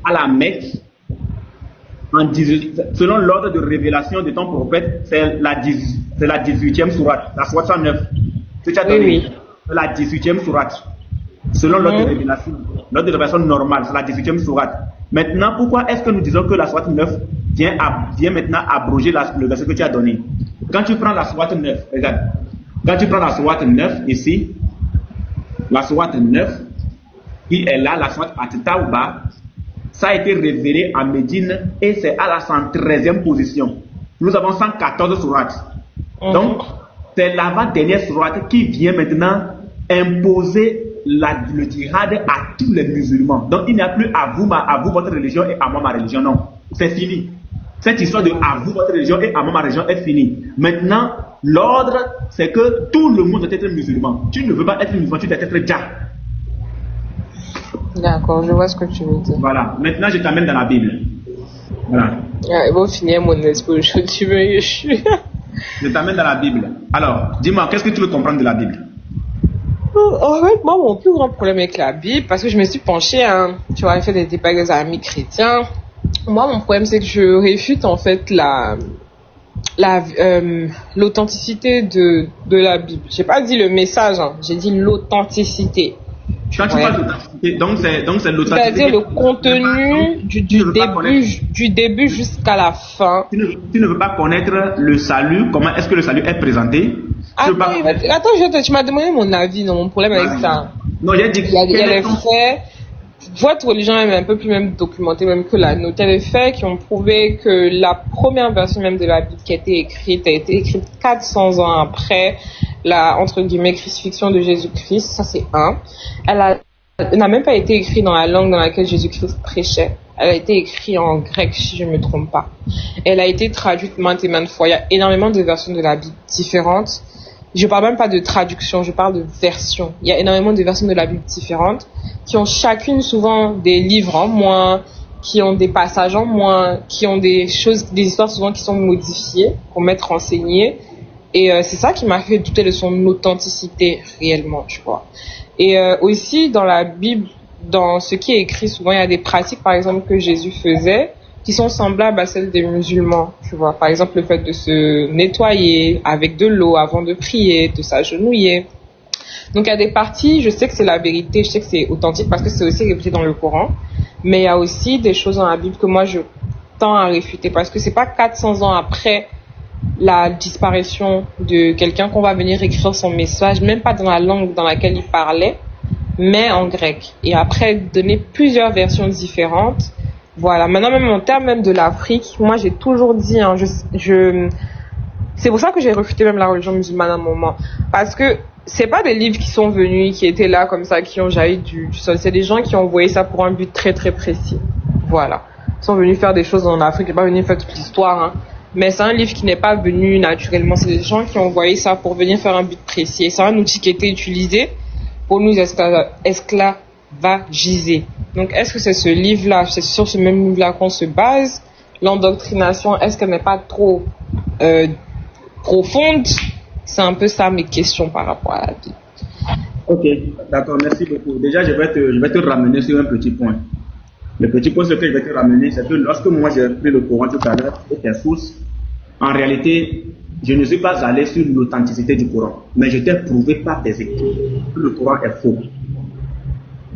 à la Mecque Selon l'ordre de révélation de ton prophète, c'est la 18e sourate, la sourate 109. Tu as donné Oui. la 18e sourate. Selon l'ordre de révélation. L'ordre de révélation normale, c'est la 18e sourate. Maintenant, pourquoi est-ce que nous disons que la sourate 9 vient maintenant abroger le verset que tu as donné? Quand tu prends la sourate 9, regarde. Quand tu prends la sourate 9 ici, la sourate 9, qui est là, la sourate At-Tawbah, ça a été révélé à Médine et c'est à la 113e position. Nous avons 114 sourates. Donc, c'est l'avant-dernière sourate qui vient maintenant imposer le djihad à tous les musulmans. Donc, il n'y a plus à vous votre religion et à moi ma religion. Non, c'est fini. Cette histoire de à vous votre religion et à moi ma religion est finie. Maintenant, l'ordre, c'est que tout le monde doit être musulman. Tu ne veux pas être musulman, tu dois être djihad. D'accord, je vois ce que tu veux dire. Voilà. Maintenant, je t'amène dans la Bible. Voilà. Ils vont finir mon exposition, tu veux. Je t'amène dans la Bible. Alors, dis-moi, qu'est-ce que tu veux comprendre de la Bible? En fait, moi, mon plus grand problème avec la Bible, parce que je me suis penchée, tu vois, j'ai fait des débats avec des amis chrétiens. Moi, mon problème, c'est que je réfute, en fait, l'authenticité de la Bible. J'ai pas dit le message, j'ai dit l'authenticité. Quand tu parles d'authenticité, donc c'est l'authenticité. C'est-à-dire le contenu du début jusqu'à la fin. Tu ne veux pas connaître le salut, comment est-ce que le salut est présenté. Attends, tu m'as demandé mon avis, non, mon problème avec ça. Non, j'ai dit il y a les faits. Votre religion est un peu plus même documentée même que la nôtre. Il y a des faits qui ont prouvé que la première version même de la Bible qui a été écrite 400 ans après la, entre guillemets, crucifixion de Jésus-Christ. Ça, c'est un. Elle n'a même pas été écrite dans la langue dans laquelle Jésus-Christ prêchait. Elle a été écrite en grec, si je ne me trompe pas. Elle a été traduite maintes et maintes fois. Il y a énormément de versions de la Bible différentes. Je parle même pas de traduction, je parle de version. Il y a énormément de versions de la Bible différentes qui ont chacune souvent des livres en moins, qui ont des passages en moins, qui ont des histoires souvent qui sont modifiées pour m'être enseignées. Et c'est ça qui m'a fait douter de son authenticité réellement, je crois. Et aussi dans la Bible, dans ce qui est écrit, souvent il y a des pratiques, par exemple, que Jésus faisait, qui sont semblables à celles des musulmans, tu vois. Par exemple, le fait de se nettoyer avec de l'eau avant de prier, de s'agenouiller. Donc, il y a des parties, je sais que c'est la vérité, je sais que c'est authentique parce que c'est aussi répété dans le Coran, mais il y a aussi des choses dans la Bible que moi, je tends à réfuter parce que c'est pas 400 ans après la disparition de quelqu'un qu'on va venir écrire son message, même pas dans la langue dans laquelle il parlait, mais en grec. Et après, donner plusieurs versions différentes. Voilà, maintenant même en termes même de l'Afrique, moi j'ai toujours dit, c'est pour ça que j'ai refuté même la religion musulmane à un moment, parce que c'est pas des livres qui sont venus, qui étaient là comme ça, qui ont jailli du sol, c'est des gens qui ont envoyé ça pour un but très très précis. Voilà, ils sont venus faire des choses en Afrique, ils sont pas venus faire toute l'histoire, mais c'est un livre qui n'est pas venu naturellement, c'est des gens qui ont envoyé ça pour venir faire un but précis, et c'est un outil qui a été utilisé pour nous esclavagiser. Donc, est-ce que c'est ce livre-là, c'est sur ce même livre-là qu'on se base? L'endoctrination, est-ce qu'elle n'est pas trop profonde? C'est un peu ça mes questions par rapport à la Bible. Ok, d'accord, merci beaucoup. Déjà, je vais te ramener sur un petit point. Le petit point sur lequel je vais te ramener, c'est que lorsque moi j'ai pris le Coran tout à l'heure et tes sources, en réalité, je ne suis pas allé sur l'authenticité du Coran, mais je t'ai prouvé par des écrits que le Coran est faux.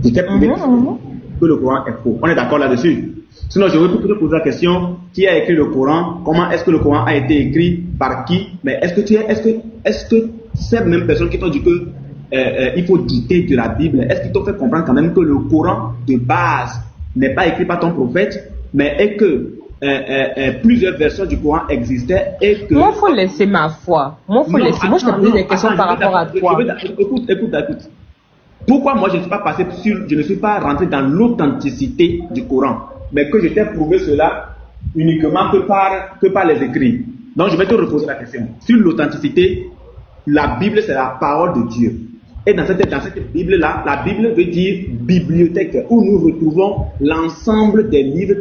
Je t'ai prouvé que le Coran est faux. On est d'accord là-dessus? Sinon, je vais te poser la question, qui a écrit le Coran? Comment est-ce que le Coran a été écrit? Par qui? Mais est-ce que ces mêmes personnes qui t'ont dit que il faut dicter de la Bible, est-ce qu'ils t'ont fait comprendre quand même que le Coran de base n'est pas écrit par ton prophète, mais est que plusieurs versions du Coran existaient et que... Moi, il faut laisser ma foi. Moi, je te pose des questions par rapport à toi. Écoute. Pourquoi moi je ne suis pas rentré dans l'authenticité du Coran, mais que je t'ai prouvé cela uniquement que par les écrits. Donc je vais te reposer la question. Sur l'authenticité, la Bible c'est la parole de Dieu. Et dans cette Bible-là, la Bible veut dire bibliothèque, où nous retrouvons l'ensemble des livres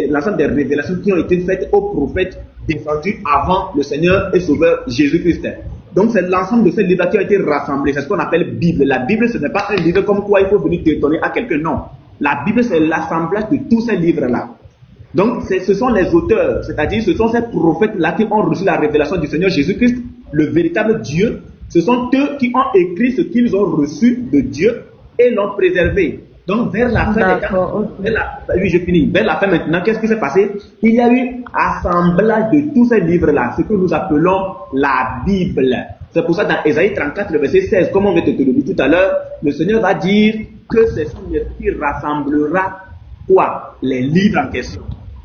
l'ensemble des révélations qui ont été faites aux prophètes descendus avant le Seigneur et Sauveur Jésus-Christ. Donc c'est l'ensemble de ces livres qui ont été rassemblés. C'est ce qu'on appelle Bible. La Bible, ce n'est pas un livre comme quoi il faut venir t'étonner à quelqu'un. Non. La Bible, c'est l'assemblage de tous ces livres-là. Donc, ce sont les auteurs, c'est-à-dire ce sont ces prophètes-là qui ont reçu la révélation du Seigneur Jésus-Christ, le véritable Dieu. Ce sont eux qui ont écrit ce qu'ils ont reçu de Dieu et l'ont préservé. Donc, vers la fin des temps, oui, je finis. Vers la fin maintenant, qu'est-ce qui s'est passé? Il y a eu assemblage de tous ces livres-là, ce que nous appelons la Bible. C'est pour ça, dans Ésaïe 34, le verset 16, comme on vient de te le dire tout à l'heure, le Seigneur va dire que c'est son esprit rassemblera quoi? Les livres en question.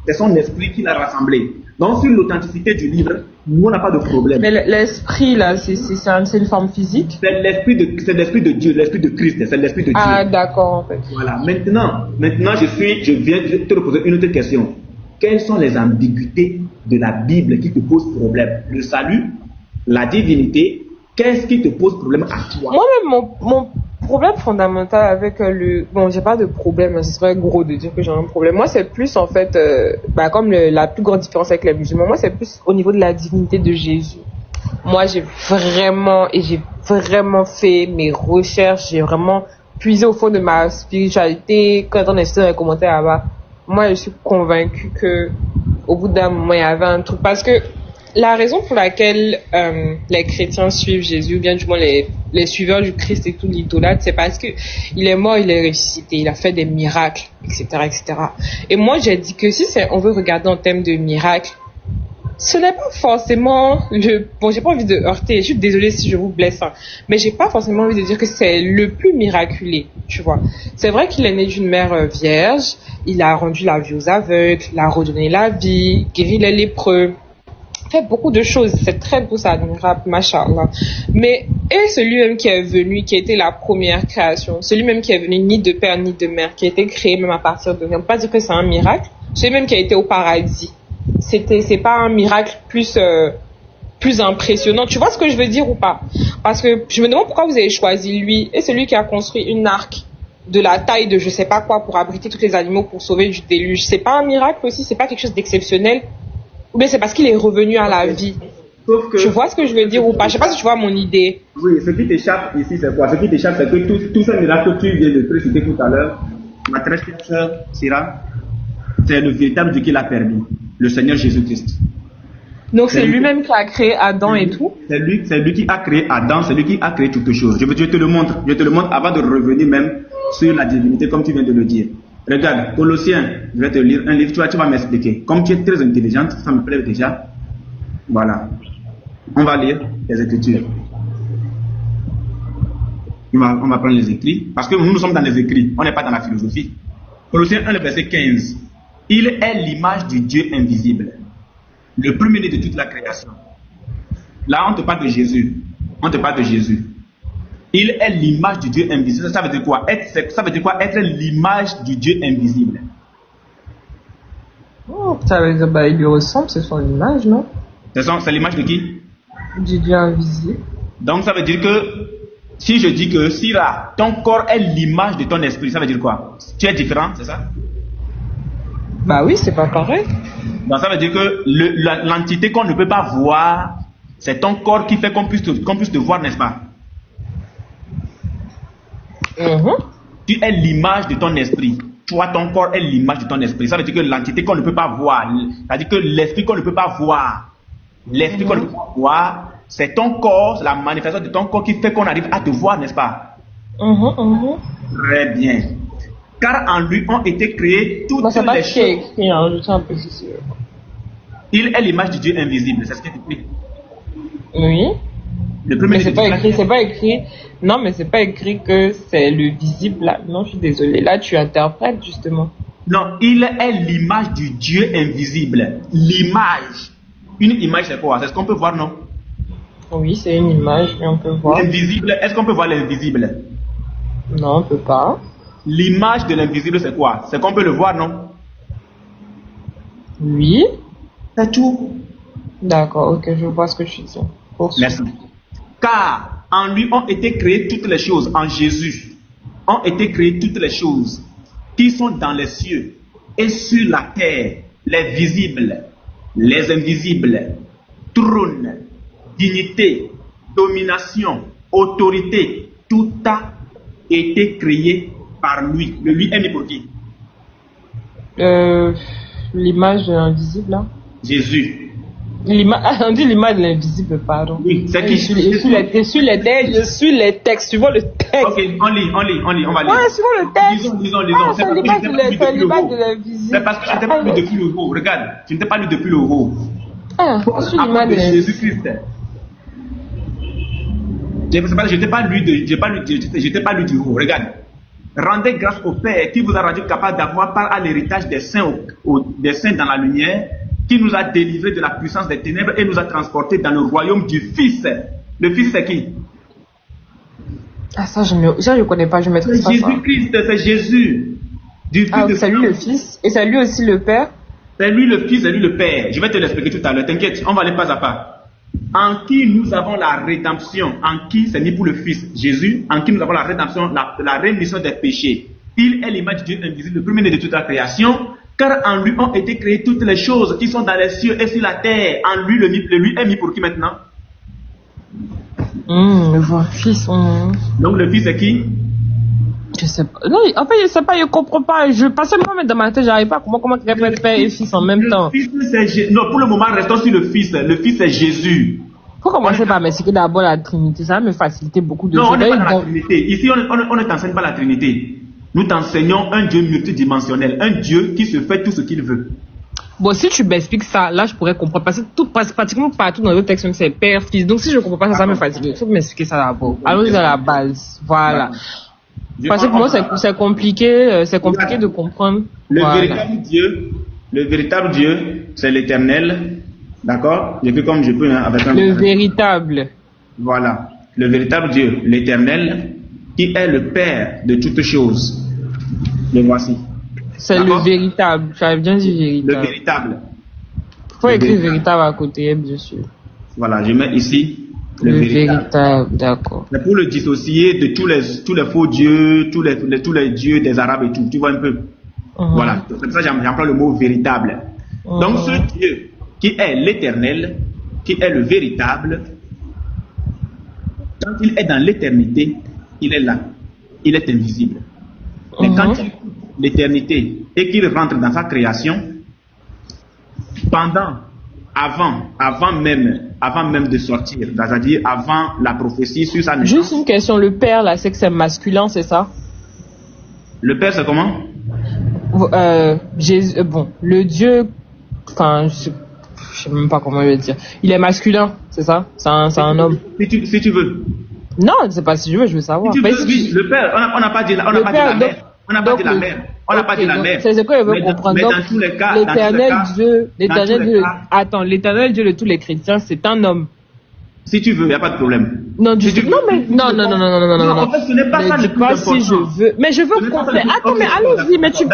C'est son esprit qui l'a rassemblé. Donc, sur l'authenticité du livre, nous, on n'a pas de problème. Mais l'esprit, là, c'est une forme physique? C'est l'esprit de Dieu, l'esprit de Christ, c'est l'esprit de Dieu. Ah, d'accord, en fait. Voilà. Maintenant, je viens de te poser une autre question. Quelles sont les ambiguïtés de la Bible qui te posent problème? Le salut, la divinité, qu'est-ce qui te pose problème à toi? Moi-même, mon problème fondamental avec bon, j'ai pas de problème, ce serait gros de dire que j'ai un problème. Moi, c'est plus en fait, comme la plus grande différence avec les musulmans, moi, c'est plus au niveau de la divinité de Jésus. Moi, j'ai vraiment fait mes recherches, j'ai vraiment puisé au fond de ma spiritualité. Quand on est dans les commentaires là-bas, moi, je suis convaincue que au bout d'un moment, il y avait un truc. Parce que la raison pour laquelle les chrétiens suivent Jésus, ou bien du moins les suiveurs du Christ et tout l'idolâtre, c'est parce que il est mort, il est ressuscité, il a fait des miracles, etc., etc. Et moi, j'ai dit que si on veut regarder en termes de miracles, ce n'est pas forcément bon, j'ai pas envie de heurter, je suis désolée si je vous blesse, hein, mais j'ai pas forcément envie de dire que c'est le plus miraculé, tu vois. C'est vrai qu'il est né d'une mère vierge, il a rendu la vue aux aveugles, il a redonné la vie, guéri les lépreux, fait beaucoup de choses, c'est très beau, c'est admirable, machallah. Mais celui-même qui est venu, qui a été la première création, celui-même qui est venu ni de père ni de mère, qui a été créé même à partir de rien, on peut pas dire que c'est un miracle. Celui-même qui a été au paradis, c'est pas un miracle plus impressionnant. Tu vois ce que je veux dire ou pas? Parce que je me demande pourquoi vous avez choisi lui et celui qui a construit une arche de la taille de je sais pas quoi pour abriter tous les animaux pour sauver du déluge. C'est pas un miracle aussi? C'est pas quelque chose d'exceptionnel? Ou bien c'est parce qu'il est revenu à la vie? Sauf que, tu vois ce que je veux dire ou pas? Je sais pas si tu vois mon idée. Oui, ce qui t'échappe ici, c'est quoi? Ce qui t'échappe, c'est que tout ce miracle que tu viens de préciser tout à l'heure, ma très chère sœur Syrah, c'est le véritable Dieu qui l'a permis, le Seigneur Jésus-Christ. Donc c'est lui-même qui a créé Adam et tout? C'est lui qui a créé Adam, c'est lui qui a créé toutes choses. Je te le montre avant de revenir même sur la divinité comme tu viens de le dire. Regarde, Colossiens, je vais te lire un livre, tu vas m'expliquer. Comme tu es très intelligente, ça me plaît déjà. Voilà. On va lire les Écritures. On va prendre les écrits, parce que nous sommes dans les écrits, on n'est pas dans la philosophie. Colossiens 1, le verset 15. Il est l'image du Dieu invisible, le premier-né de toute la création. Là, on te parle de Jésus. Il est l'image du Dieu invisible. Ça veut dire quoi? Être l'image du Dieu invisible. Oh, ça veut dire, il lui ressemble, c'est son image, non? C'est l'image de qui? Du Dieu invisible. Donc ça veut dire que, si je dis que Syrah, ton corps est l'image de ton esprit, ça veut dire quoi? Tu es différent, c'est ça? Oui, c'est pas correct. Donc ça veut dire que l'entité qu'on ne peut pas voir, c'est ton corps qui fait qu'on puisse te voir, n'est-ce pas? Tu es l'image de ton esprit. Toi, ton corps est l'image de ton esprit. Ça veut dire que l'entité qu'on ne peut pas voir, c'est-à-dire que l'esprit qu'on ne peut pas voir, c'est ton corps, c'est la manifestation de ton corps qui fait qu'on arrive à te voir, n'est-ce pas? Très bien. Car en lui ont été créées toutes les choses. Écrit, hein, je suis un peu sûr. Il est l'image du Dieu invisible, c'est ce qui est écrit. Oui. Mais c'est pas écrit. Non, mais c'est pas écrit que c'est le visible là. Non, je suis désolée. Là, tu interprètes justement. Non, il est l'image du Dieu invisible. L'image. Une image, c'est quoi? C'est ce qu'on peut voir, non? Oui, c'est une image, mais on peut voir. L'invisible, est-ce qu'on peut voir l'invisible? Non, on peut pas. L'image de l'invisible, c'est quoi? C'est qu'on peut le voir, non? Oui. C'est tout. D'accord, ok, je vois ce que tu dis. Merci. Car en lui ont été créées toutes les choses, en Jésus, ont été créées toutes les choses qui sont dans les cieux et sur la terre, les visibles, les invisibles, trône, dignité, domination, autorité, tout a été créé par lui. Le lui est mis pour qui? l'image invisible, là. Jésus. On dit l'image de l'invisible, pardon. Oui, c'est qui? Je suis les textes, suivant le texte. Ok, on lit, on va lire. Ouais, suivant le texte. Lisons. C'est l'image de l'invisible. C'est parce que je ne t'ai pas lu depuis le haut. Regarde, je ne t'ai pas lu depuis le haut. Ah, je suis l'image de Jésus-Christ. Je t'ai pas lu du haut. Regarde. Rendez grâce au Père qui vous a rendu capable d'avoir part à l'héritage des saints dans la lumière, qui nous a délivrés de la puissance des ténèbres et nous a transportés dans le royaume du Fils. Le Fils, c'est qui? Ah, ça, je ne connais pas, je maîtrise pas ça. Jésus-Christ, c'est Jésus. C'est lui le Fils, et c'est lui aussi le Père? C'est lui le Fils, c'est lui le Père. Je vais te l'expliquer tout à l'heure, t'inquiète, on va aller pas à pas. En qui nous avons la rédemption, en qui c'est mis pour le Fils, Jésus, en qui nous avons la rédemption, la rémission des péchés. Il est l'image de Dieu invisible, le premier de toute la création, car en lui ont été créées toutes les choses qui sont dans les cieux et sur la terre. En lui, le lui est mis pour qui maintenant? Le Fils. Donc le Fils c'est qui? Je sais pas. Non, en fait, je sais pas, je comprends pas. Je passais moi même dans ma tête, j'arrive pas à comprendre comment il peut être Père et Fils en même temps. Non, pour le moment, restons sur le Fils. Le Fils c'est Jésus. Faut commencer par m'expliquer d'abord la Trinité. Ça va me faciliter beaucoup de choses. Non, on n'est pas dans la Trinité. Ici, on ne t'enseigne pas la Trinité. Nous t'enseignons un Dieu multidimensionnel, un Dieu qui se fait tout ce qu'il veut. Bon, si tu m'expliques ça, là, je pourrais comprendre. Parce que pratiquement partout dans les autres textes, c'est Père, Fils. Donc, si je comprends pas ça, ça me fatigue. Il faut m'expliquer ça d'abord. Allons-y à la base. Voilà. Parce que pour moi, c'est compliqué de comprendre. Le véritable Dieu, c'est l'Éternel. D'accord? J'ai fait comme je peux avec un. Le véritable. Voilà. Le véritable Dieu, l'Éternel, qui est le Père de toutes choses. Le voici. C'est le véritable. J'avais bien dit véritable. Le véritable. Il faut écrire véritable à côté, bien sûr. Voilà, je mets ici le véritable. D'accord. C'est pour le dissocier de tous les faux dieux, tous les dieux des Arabes et tout. Tu vois un peu? Voilà. C'est pour ça que j'emploie le mot véritable. Donc ce Dieu qui est l'Éternel, qui est le véritable, quand il est dans l'éternité, il est là. Il est invisible. Mais quand il quitte l'éternité et qu'il rentre dans sa création, avant même de sortir, c'est-à-dire avant la prophétie sur sa naissance. Juste une question, le Père là, c'est que c'est masculin, c'est ça? Le Père, c'est comment? Jésus, le Dieu, enfin, je sais même pas comment je vais dire. Il est masculin, c'est ça? C'est un homme. Si tu veux. Non, c'est pas si je veux savoir. Si tu veux, oui, le Père, on n'a pas dit la mère. On n'a pas dit la mère. On n'a pas dit la mère. C'est ce que je veux comprendre. Mais donc, dans tous les cas, l'éternel Dieu de tous les chrétiens, c'est un homme. Si tu veux, il n'y a pas de problème. Non, non. En fait, ce n'est pas ça le plus important. Si je veux. Mais je veux comprendre. Attends, mais allons-y, mais tu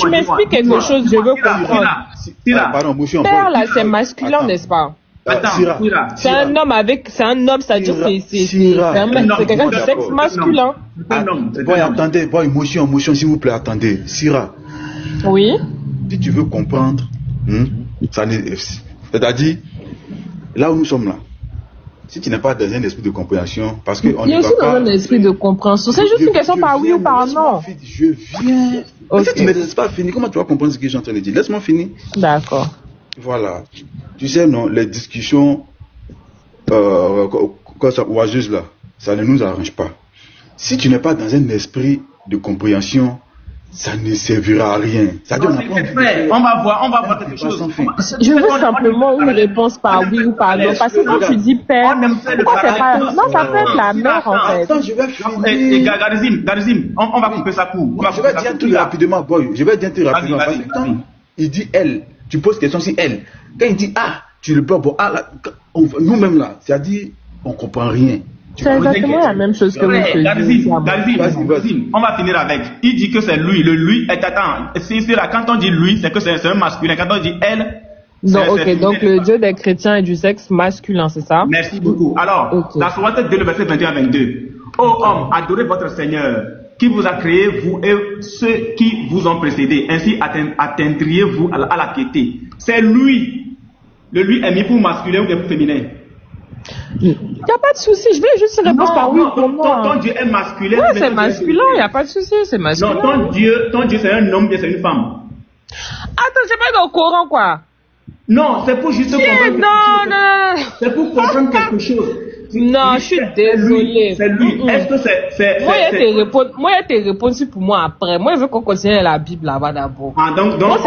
m'expliques quelque chose, je veux comprendre. Père, là, c'est masculin, n'est-ce pas? Attends, c'est un homme, c'est-à-dire c'est quelqu'un de sexe masculin. Attendez, émotion, s'il vous plaît, attendez. Syrah. Oui. Si tu veux comprendre, c'est-à-dire, là où nous sommes là, si tu n'es pas dans un esprit de compréhension, parce que il y a aussi dans un esprit de compréhension. C'est juste une question par oui ou par non. Je viens. Si tu ne me laisses pas finir, comment tu vas comprendre ce que je suis en train de dire? Laisse-moi finir. D'accord. Voilà. Tu sais, non, les discussions oiseuses là, ça ne nous arrange pas. Si tu n'es pas dans un esprit de compréhension, ça ne servira à rien. On va voir quelque chose. Je veux simplement une réponse par oui ou par non. Parce que quand tu dis père, pourquoi c'est pas... Non, ça peut être la mère en fait. Attends, je vais finir. Garizim, on va couper ça court. Je vais dire tout rapidement, boy. Je vais dire tout rapidement. Parce que quand il dit elle, tu poses question sur elle. Quand il dit ah, tu le bloques. Bon, nous-mêmes là, c'est-à-dire, on ne comprend rien. C'est exactement la même chose que vous Garizim, on va finir avec. Il dit que c'est lui. Le lui est attends. C'est là, quand on dit lui, c'est que c'est un masculin. Quand on dit elle. Non, ok, donc le Dieu des chrétiens est du sexe masculin, c'est ça? Merci beaucoup. Alors, la Sourate 2, le verset 21-22. Ô homme, adorez votre Seigneur, qui vous a créé, vous et ceux qui vous ont précédés. Ainsi atteindriez-vous à la piété. C'est lui. Le lui est mis pour masculin ou pour féminin? Il n'y a pas de souci, je vais juste répondre par oui ou non. Ton Dieu est masculin. Oui, c'est masculin, il n'y a pas de souci, c'est masculin. Non, ton Dieu c'est un homme, bien c'est une femme. Attends, j'ai pas dans le Coran, quoi. Non, c'est pour juste comprendre. Non. C'est pour comprendre quelque chose. Non, je suis désolée. C'est lui. Est-ce que c'est. Moi, il y a tes réponses pour moi après. Moi, je veux qu'on continue la Bible là-bas d'abord. Ah, donc moi,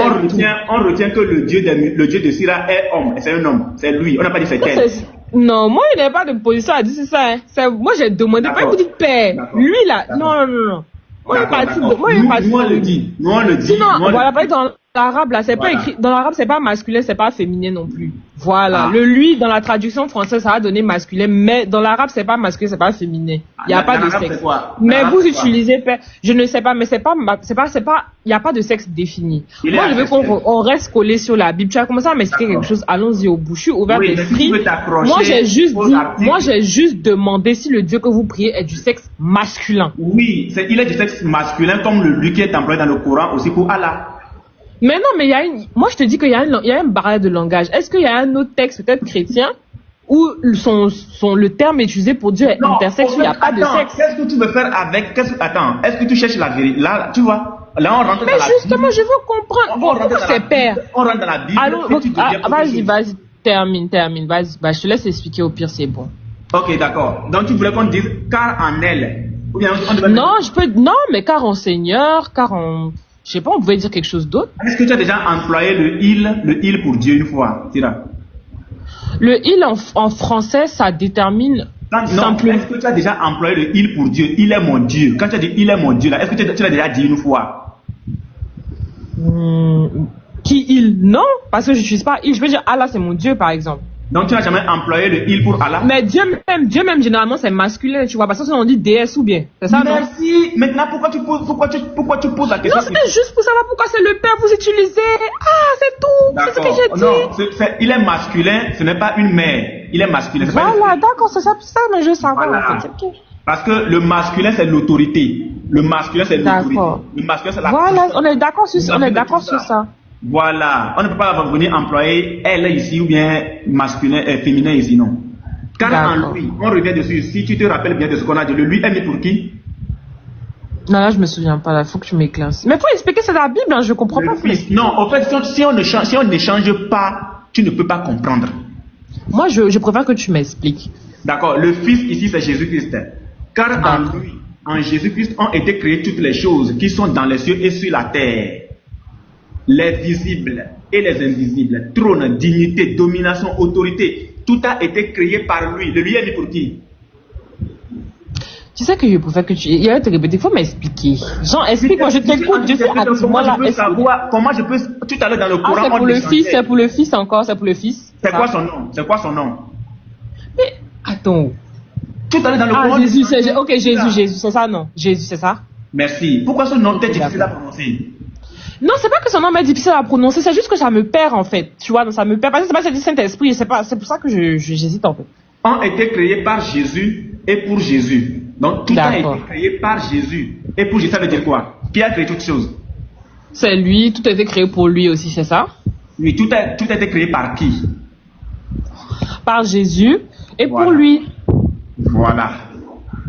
on retient que le Dieu de Syrah est homme. C'est un homme. C'est lui. On n'a pas dit c'est quel. Non, moi, il n'y a pas de position à dire c'est ça. Hein. Moi, j'ai demandé. Pas vous dites père. Lui, là. Non. Moi, on le dit. Sinon, voilà, par exemple, dans l'arabe, là, c'est pas écrit. Dans l'arabe, c'est pas masculin, c'est pas féminin non plus. Voilà. Le lui, dans la traduction française, ça va donner masculin, mais dans l'arabe, c'est pas masculin, c'est pas féminin. Il n'y a pas de sexe. Mais vous utilisez, je ne sais pas, mais il n'y a pas de sexe défini. Moi, je veux qu'on reste collé sur la Bible. Tu as commencé à m'expliquer quelque chose, allons-y au bout. Je suis ouvert d'esprit. Moi, j'ai juste demandé si le Dieu que vous priez est du sexe masculin. Oui, il est du sexe masculin, comme le lui qui est employé dans le Coran aussi pour Allah. Mais non, mais moi je te dis qu'il y a une barrière de langage. Est-ce qu'il y a un autre texte, peut-être chrétien, où le terme est utilisé pour dire intersexe, il n'y a pas de sexe? Qu'est-ce que tu veux faire avec? Attends, est-ce que tu cherches la vérité? Là, tu vois, là on rentre dans la Bible. Mais justement, je veux comprendre. Bon, pourquoi c'est père? On rentre dans la Bible. Alors, vas-y, termine. Vas-y, je te laisse expliquer, au pire, c'est bon. Ok, d'accord. Donc tu voulais qu'on dise car en elle. Ou bien non, mais car en Seigneur, car en. Je sais pas, on pouvait dire quelque chose d'autre. Est-ce que tu as déjà employé le il pour Dieu une fois, Tira? Le il en français, ça détermine simplement. Est-ce que tu as déjà employé le il pour Dieu? Il est mon Dieu. Quand tu as dit il est mon Dieu, là, est-ce que tu l'as déjà dit une fois? Qui il? Non, parce que je n'utilise pas il. Je veux dire Allah, c'est mon Dieu, par exemple. Donc tu n'as jamais employé le il pour Allah? Mais Dieu même généralement c'est masculin, tu vois, parce que sinon on dit déesse ou bien. C'est ça? Merci. Maintenant pourquoi tu poses la question? Non, c'est juste pour savoir pourquoi c'est le père vous utilisez. Ah, c'est tout. C'est ce que j'ai dit. Non, il est masculin, ce n'est pas une mère. Il est masculin. Voilà, d'accord, c'est ça, mais je veux savoir. Voilà. Parce que le masculin c'est l'autorité. Le masculin c'est l'autorité. D'accord. Le masculin c'est la. Voilà, on est d'accord sur ça. Voilà, on ne peut pas venir employer elle ici ou bien masculin et féminin ici, non. Car en lui, on revient dessus. Si tu te rappelles bien de ce qu'on a dit, le lui est mis pour qui? Non, là je me souviens pas, il faut que tu m'éclaircisses. Mais faut expliquer, c'est la Bible, hein, je comprends pas. Non, en fait, si on n'échange pas, tu ne peux pas comprendre. Moi, je préfère que tu m'expliques. D'accord, le Fils ici c'est Jésus-Christ. Car en lui, en Jésus-Christ, ont été créées toutes les choses qui sont dans les cieux et sur la terre. Les visibles et les invisibles, trône, dignité, domination, autorité, tout a été créé par lui. Le lui est mis pour qui? Tu sais que je préfère que tu... Il y a te répéter, il faut m'expliquer. Jean, explique-moi, je t'écoute, je suis activement là. Comment je peux... Tout à l'heure dans le Coran... c'est pour le fils, c'est pour le fils encore, c'est pour le fils. C'est quoi son nom? Mais, attends. Tout à l'heure dans le Coran... Jésus, Jésus, c'est ça, non? Jésus, c'est ça? Merci. Pourquoi ce nom est difficile à prononcer? Non, c'est pas que son nom est difficile à prononcer, c'est juste que ça me perd en fait. Tu vois, ça me perd. Parce que c'est pas du Saint-Esprit, c'est pour ça que j'hésite en fait. Ont été créés par Jésus et pour Jésus. Donc tout a été créé par Jésus et pour Jésus. Ça veut dire quoi? Qui a créé toutes choses? C'est lui, tout a été créé pour lui aussi, c'est ça? Oui, tout a été créé par qui? Par Jésus et pour lui. Voilà.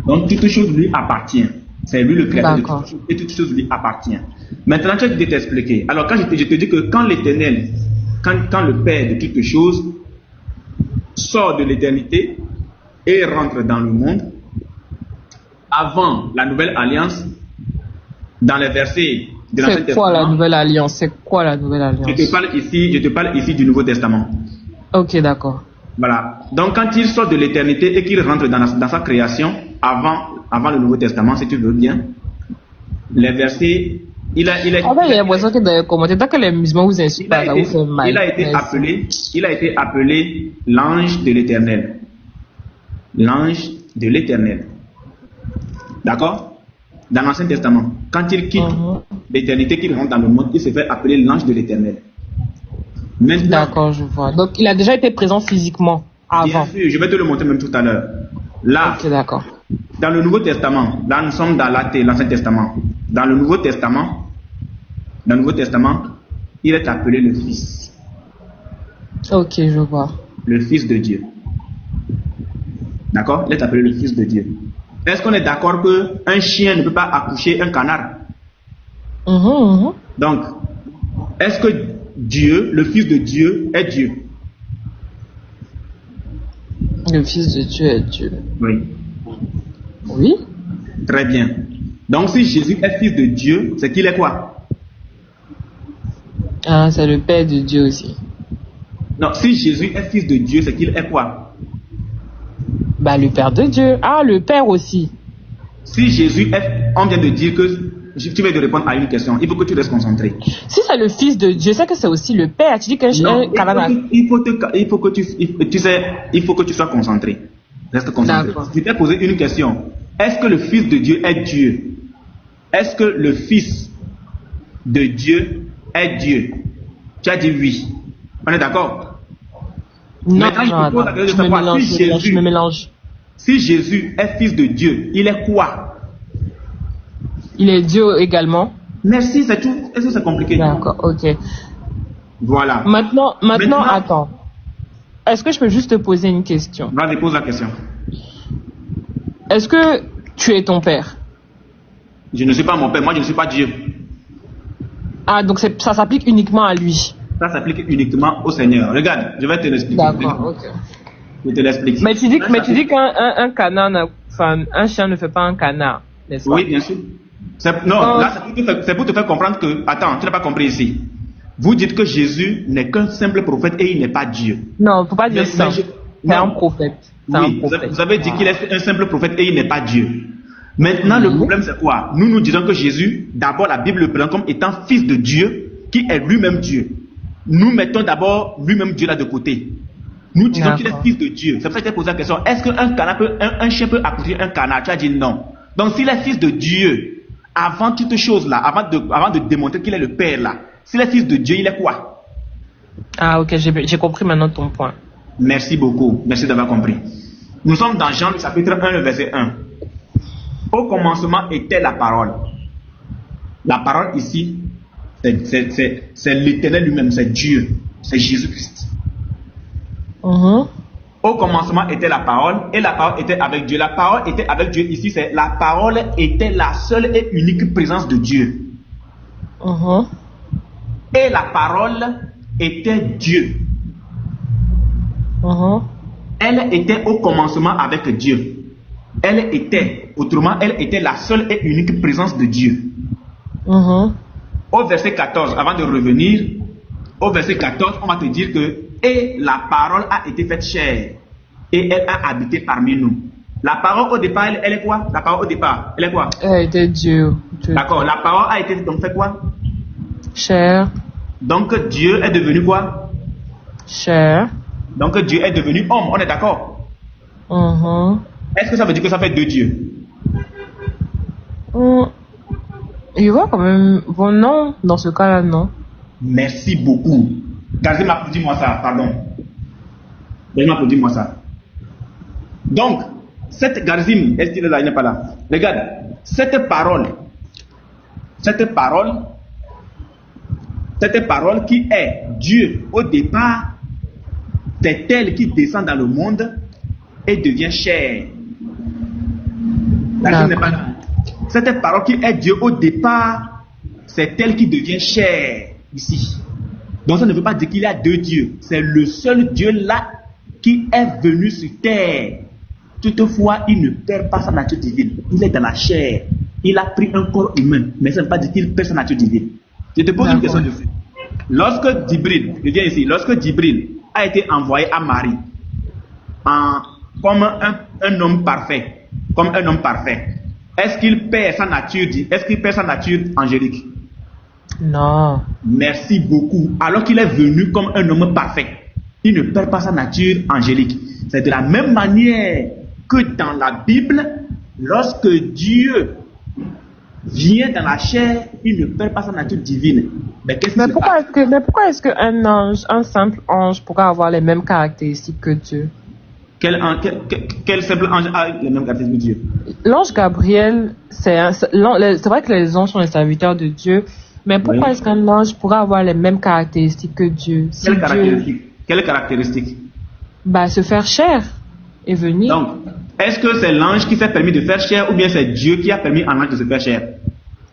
Donc toutes choses lui appartiennent. C'est lui le créateur de toutes choses et toutes choses lui appartiennent. Maintenant, tu as dit t'expliquer. Alors, quand je te dis que quand l'Éternel, quand le Père de toutes choses sort de l'éternité et rentre dans le monde, avant la nouvelle alliance, dans les versets de l'Ancien Testament. C'est quoi la nouvelle alliance? C'est quoi la nouvelle alliance? Je te parle ici du Nouveau Testament. Ok, d'accord. Voilà. Donc, quand il sort de l'éternité et qu'il rentre dans sa création, avant le Nouveau Testament, si tu veux bien, les versets. Il a été appelé l'ange de l'Éternel. L'ange de l'Éternel. D'accord? Dans l'Ancien Testament, quand il quitte l'éternité, qu'il rentre dans le monde, il se fait appeler l'ange de l'Éternel. D'accord, je vois. Donc il a déjà été présent physiquement avant. Bien sûr, je vais te le montrer même tout à l'heure. Là, d'accord. Dans le Nouveau Testament, là nous sommes dans l'Ancien Testament. Dans le Nouveau Testament, il est appelé le Fils. Ok, je vois. Le Fils de Dieu. D'accord? Il est appelé le Fils de Dieu. Est-ce qu'on est d'accord qu'un chien ne peut pas accoucher un canard? Donc, est-ce que Dieu, le Fils de Dieu, est Dieu? Le Fils de Dieu est Dieu. Oui. Oui. Très bien. Donc si Jésus est Fils de Dieu, c'est qu'il est quoi? Ah, c'est le Père de Dieu aussi. Non, si Jésus est Fils de Dieu, c'est qu'il est quoi? Bah, le Père de Dieu. Ah, le Père aussi. Si Jésus est... On vient de dire que... Tu vas te répondre à une question. Il faut que tu restes concentré. Si c'est le Fils de Dieu, c'est que c'est aussi le Père. Tu dis qu'un Canada... il faut que tu sois concentré. Reste concentré. D'accord. Je t'ai posé une question. Est-ce que le Fils de Dieu est Dieu? Est-ce que le Fils de Dieu est Dieu? Tu as dit oui. On est d'accord? Non, maintenant, je te pose la question de savoir si je me mélange. Si Jésus est Fils de Dieu, il est quoi? Il est Dieu également. Merci, c'est tout. Est-ce que c'est compliqué? D'accord, ok. Voilà. Maintenant, attends. Est-ce que je peux juste te poser une question? Vas-y, pose la question. Est-ce que tu es ton père? Je ne suis pas mon père, moi je ne suis pas Dieu. Ah, donc ça s'applique uniquement à lui. Ça s'applique uniquement au Seigneur. Regarde, je vais te l'expliquer. D'accord, ok. Je te l'explique. Mais tu dis qu'un canard, enfin, un chien ne fait pas un canard, n'est-ce pas? Oui, bien sûr. Là, c'est pour te faire comprendre que... Attends, tu n'as pas compris ici. Vous dites que Jésus n'est qu'un simple prophète et il n'est pas Dieu. Non, il ne faut pas dire ça. C'est un prophète. Oui, vous avez dit qu'il est un simple prophète et il n'est pas Dieu. Maintenant, le problème c'est quoi? Nous disons que Jésus, d'abord la Bible le présente comme étant fils de Dieu, qui est lui-même Dieu. Nous mettons d'abord lui-même Dieu là de côté. Nous disons qu'il est fils de Dieu. C'est pour ça que je t'ai posé la question. Est-ce qu'un chien peut accoucher un canard? Tu as dit non. Donc s'il est fils de Dieu, avant toute chose là, avant de démontrer qu'il est le Père là, s'il est fils de Dieu, il est quoi? Ah ok, j'ai compris maintenant ton point. Merci beaucoup. Merci d'avoir compris. Nous sommes dans Jean, le chapitre 1, le verset 1. Au commencement était la parole. La parole ici, c'est l'Éternel lui-même, c'est Dieu, c'est Jésus-Christ. Au commencement était la parole, et la parole était avec Dieu. La parole était avec Dieu ici, c'est la parole était la seule et unique présence de Dieu. Et la parole était Dieu. Elle était au commencement avec Dieu. Elle était la seule et unique présence de Dieu. Au verset 14, avant de revenir, au verset 14, on va te dire que et la parole a été faite chair et elle a habité parmi nous. La parole au départ, elle est quoi? La parole au départ, elle est quoi? Elle était Dieu. D'accord, la parole a été donc fait quoi? Chair. Donc Dieu est devenu quoi? Chair. Donc Dieu est devenu homme, on est d'accord? Est-ce que ça veut dire que ça fait deux dieux? Il va quand même... Bon, non, dans ce cas-là, non. Merci beaucoup. Gardez m'applaudis-moi ça, pardon. M'applaudis-moi ça. Donc, cette Garzim, est-ce qu'il est là? Il n'est pas là. Regarde, cette parole qui est Dieu au départ, c'est elle qui descend dans le monde et devient chair. N'est pas là. Cette parole qui est Dieu au départ, c'est elle qui devient chair ici. Donc ça ne veut pas dire qu'il y a deux dieux. C'est le seul Dieu là qui est venu sur terre. Toutefois, il ne perd pas sa nature divine. Il est dans la chair. Il a pris un corps humain. Mais ça ne veut pas dire qu'il perd sa nature divine. Je te pose une question dessus. Lorsque Djibril a été envoyé à Marie comme un homme parfait, est-ce qu'il perd sa nature angélique? Non. Merci beaucoup. Alors qu'il est venu comme un homme parfait, il ne perd pas sa nature angélique. C'est de la même manière que dans la Bible, lorsque Dieu vient dans la chair, il ne perd pas sa nature divine. Mais pourquoi est-ce qu'un ange, un simple ange, pourrait avoir les mêmes caractéristiques que Dieu? Quel simple ange a les mêmes caractéristiques que Dieu? L'ange Gabriel, c'est vrai que les anges sont les serviteurs de Dieu, mais pourquoi est-ce qu'un ange pourrait avoir les mêmes caractéristiques que Dieu? Quelles caractéristiques? Se faire chair et venir. Donc, est-ce que c'est l'ange qui s'est permis de faire chair ou bien c'est Dieu qui a permis à l'ange de se faire chair?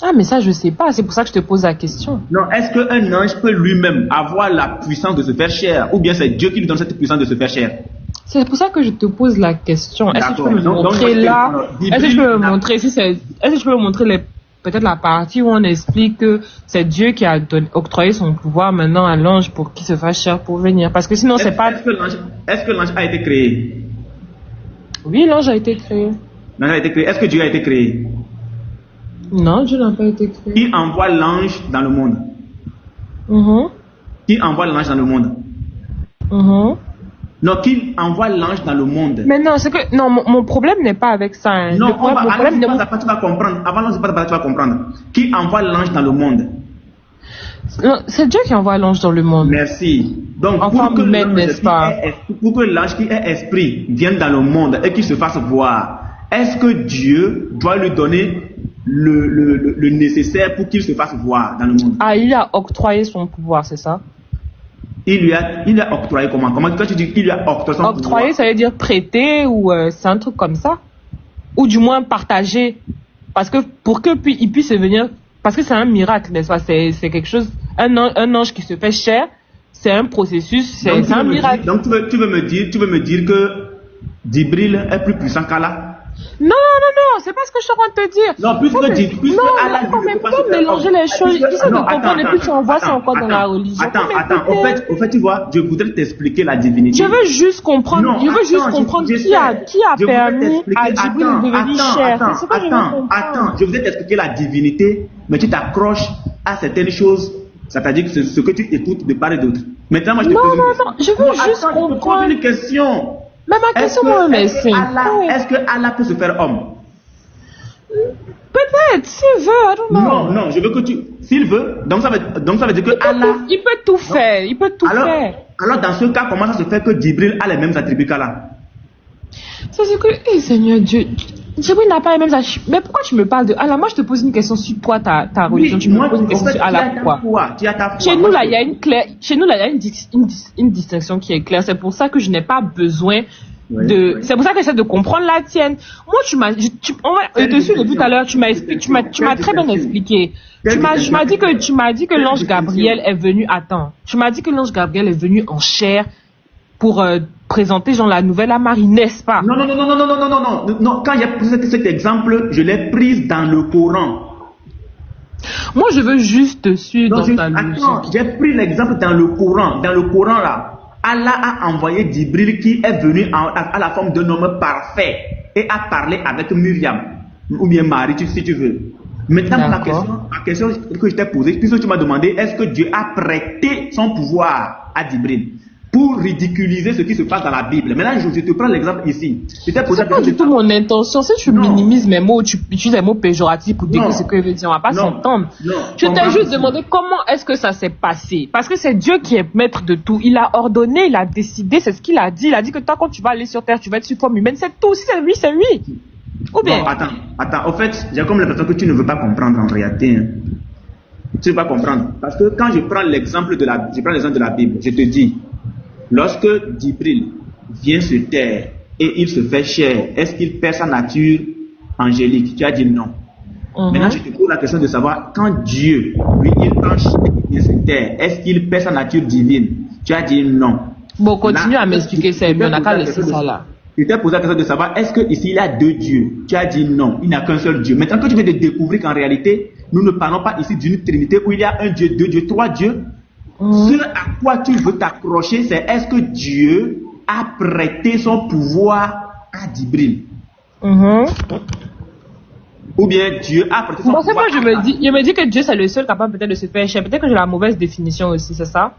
Ah, mais ça, je sais pas. C'est pour ça que je te pose la question. Non, est-ce qu'un ange peut lui-même avoir la puissance de se faire chair, ou bien c'est Dieu qui lui donne cette puissance de se faire chair? C'est pour ça que je te pose la question. Est-ce que tu peux me Donc, montrer là? Est-ce que tu peux me Djibril- montrer si c'est, est-ce que tu peux me montrer peut-être la partie où on explique que c'est Dieu qui a octroyé son pouvoir maintenant à l'ange pour qu'il se fasse chair pour venir? Parce que sinon, c'est pas. Est-ce que l'ange a été créé? Oui, l'ange a été créé. L'ange a été créé. Est-ce que Dieu a été créé? Non, Dieu n'a pas été créé. Qui envoie l'ange dans le monde? Mhm. Qui envoie l'ange dans le monde? Mhm. Non, qui envoie l'ange dans le monde? Mais non, c'est que non, mon problème n'est pas avec ça. Hein. Non, Le problème, mon problème n'est pas, tu vas comprendre. Avant l'ange, tu vas comprendre. Qui envoie l'ange dans le monde? non, c'est Dieu qui envoie l'ange dans le monde. Merci. Donc, En forme humaine, n'est-ce pas? Pour que l'ange qui est esprit vienne dans le monde et qu'il se fasse voir, est-ce que Dieu doit lui donner le nécessaire pour qu'il se fasse voir dans le monde? Ah, il a octroyé son pouvoir, c'est ça? Il lui a octroyé comment? Comment quand tu dis qu'il lui a octroyé son Octroyer, pouvoir? ça veut dire prêter ou c'est un truc comme ça? Ou du moins partager. Parce que pour que il puisse venir, parce que c'est un miracle, n'est-ce pas? C'est quelque chose, un ange qui se fait chair, c'est un processus, c'est un miracle. Donc tu veux me dire que Djibril est plus puissant qu'Allah? Non, c'est pas ce que je suis en train de te dire. Non, puisque Allah non, mais pas mélanger les choses. J'essaie de comprendre et puis tu envoies ça encore dans la religion. Attends, au fait, tu vois, je voudrais t'expliquer la divinité. Je veux juste comprendre, qui a permis à Djibril de devenir cher. C'est ce que je veux comprendre. Attends, je voudrais t'expliquer la divinité, mais tu t'accroches à certaines choses, c'est-à-dire que c'est ce que tu écoutes de part et d'autre. Maintenant, moi, je te pose une question. Non, je veux juste comprendre. Une question. Mais ma question, moi, mais c'est... Est-ce que Allah peut se faire homme? Peut-être, s'il veut, I don't know. Non, je veux que tu... S'il veut, donc ça veut dire que Allah... Il peut tout faire, il peut tout faire. Alors, dans ce cas, comment ça se fait que Djibril a les mêmes attributs qu'Allah? C'est que, Seigneur Dieu, Djibril n'a pas les mêmes attributs. Mais pourquoi tu me parles de Allah? Moi, je te pose une question sur toi, ta religion. Tu me poses une question sur Allah, pourquoi? Chez nous, là, il y a une distinction qui est claire. C'est pour ça que je n'ai pas besoin c'est pour ça que j'essaie de comprendre la tienne. Moi, tu m'as dit que l'ange Gabriel est venu, tu m'as dit que l'ange Gabriel est venu en chair pour présenter genre la nouvelle à Marie, n'est-ce pas? Non, quand j'ai pris cet exemple, je l'ai prise dans le Coran. Moi, je veux juste te suivre dans ta logique. Attends, j'ai pris l'exemple dans le Coran. Dans le Coran, là, Allah a envoyé Djibril qui est venu à la forme d'un homme parfait et a parlé avec Myriam, ou bien Marie, si tu veux. Maintenant, la question que je t'ai posée, puisque tu m'as demandé, est-ce que Dieu a prêté son pouvoir à Djibril pour ridiculiser ce qui se passe dans la Bible? Maintenant, je te prends l'exemple ici. C'est pas du tout mon intention. Si tu minimises mes mots, tu utilises les mots péjoratifs pour décrire ce que je veux dire, on va pas s'entendre. Je t'ai juste demandé comment est-ce que ça s'est passé. Parce que c'est Dieu qui est maître de tout. Il a ordonné, il a décidé, c'est ce qu'il a dit. Il a dit que toi, quand tu vas aller sur terre, tu vas être sous forme humaine. C'est tout. Si c'est lui, c'est lui. Ou bien? Non, attends. Au fait, j'ai comme l'impression que tu ne veux pas comprendre en réalité. Hein. Tu ne veux pas comprendre. Parce que quand je prends l'exemple de la Bible, je te dis, lorsque Djibril vient sur terre et il se fait chair, est-ce qu'il perd sa nature angélique? Tu as dit non. Maintenant, je te pose la question de savoir, quand Dieu, lui, il prend chair et il vient sur terre, est-ce qu'il perd sa nature divine? Tu as dit non. Bon, continue à m'expliquer ça, mais on n'a qu'à laisser ça là. Je t'ai posé la question de savoir, est-ce qu'ici il y a deux dieux? Tu as dit non, il n'y a qu'un seul Dieu. Maintenant que tu viens de découvrir qu'en réalité, nous ne parlons pas ici d'une trinité où il y a un Dieu, deux dieux, trois dieux. Ce à quoi tu veux t'accrocher, c'est est-ce que Dieu a prêté son pouvoir à Djibril? Ou bien Dieu a prêté son pouvoir à Djibril? Je me dis que Dieu c'est le seul capable peut-être de se faire chair. Peut-être que j'ai la mauvaise définition aussi, c'est ça?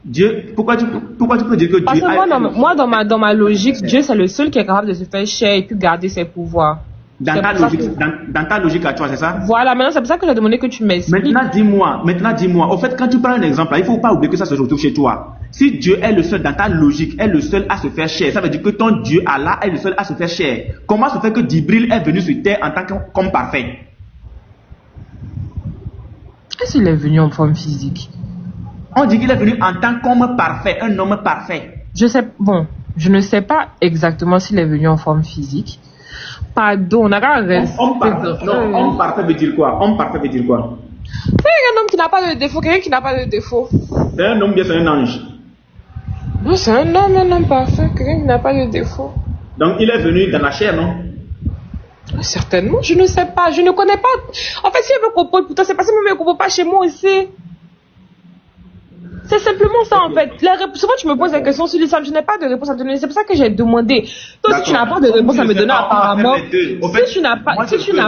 Dieu, pourquoi tu peux dire que Dieu Parce que moi, dans ma logique, Dieu c'est le seul qui est capable de se faire chair et puis garder ses pouvoirs. Dans ta logique à toi, c'est ça? Voilà, maintenant c'est pour ça que j'ai demandé que tu m'expliques. Maintenant dis-moi, au fait, quand tu prends un exemple, là, il ne faut pas oublier que ça se retrouve chez toi. Si Dieu est le seul, dans ta logique, est le seul à se faire chair, ça veut dire que ton Dieu, Allah, est le seul à se faire chair. Comment se fait que Djibril est venu sur terre en tant qu'homme parfait? Est-ce qu'il est venu en forme physique? On dit qu'il est venu en tant qu'homme parfait, un homme parfait. Je ne sais pas exactement s'il est venu en forme physique. Pardon, on n'a qu'à rester. Homme parfait veut dire quoi? Homme parfait veut dire quoi? C'est un homme qui n'a pas de défaut, quelqu'un qui n'a pas de défaut. C'est un homme bien, c'est un ange. Non, c'est un homme parfait, quelqu'un qui n'a pas de défaut. Donc il est venu dans la chair, non? Certainement, je ne sais pas, je ne connais pas. En fait, si elle me propose, pourtant c'est parce que moi, elle ne me propose pas chez moi aussi. C'est simplement ça en fait. Souvent tu me poses la question sur l'islam, je n'ai pas de réponse à te donner. C'est pour ça que j'ai demandé. Toi, si tu n'as pas de réponse à me donner apparemment, si tu n'as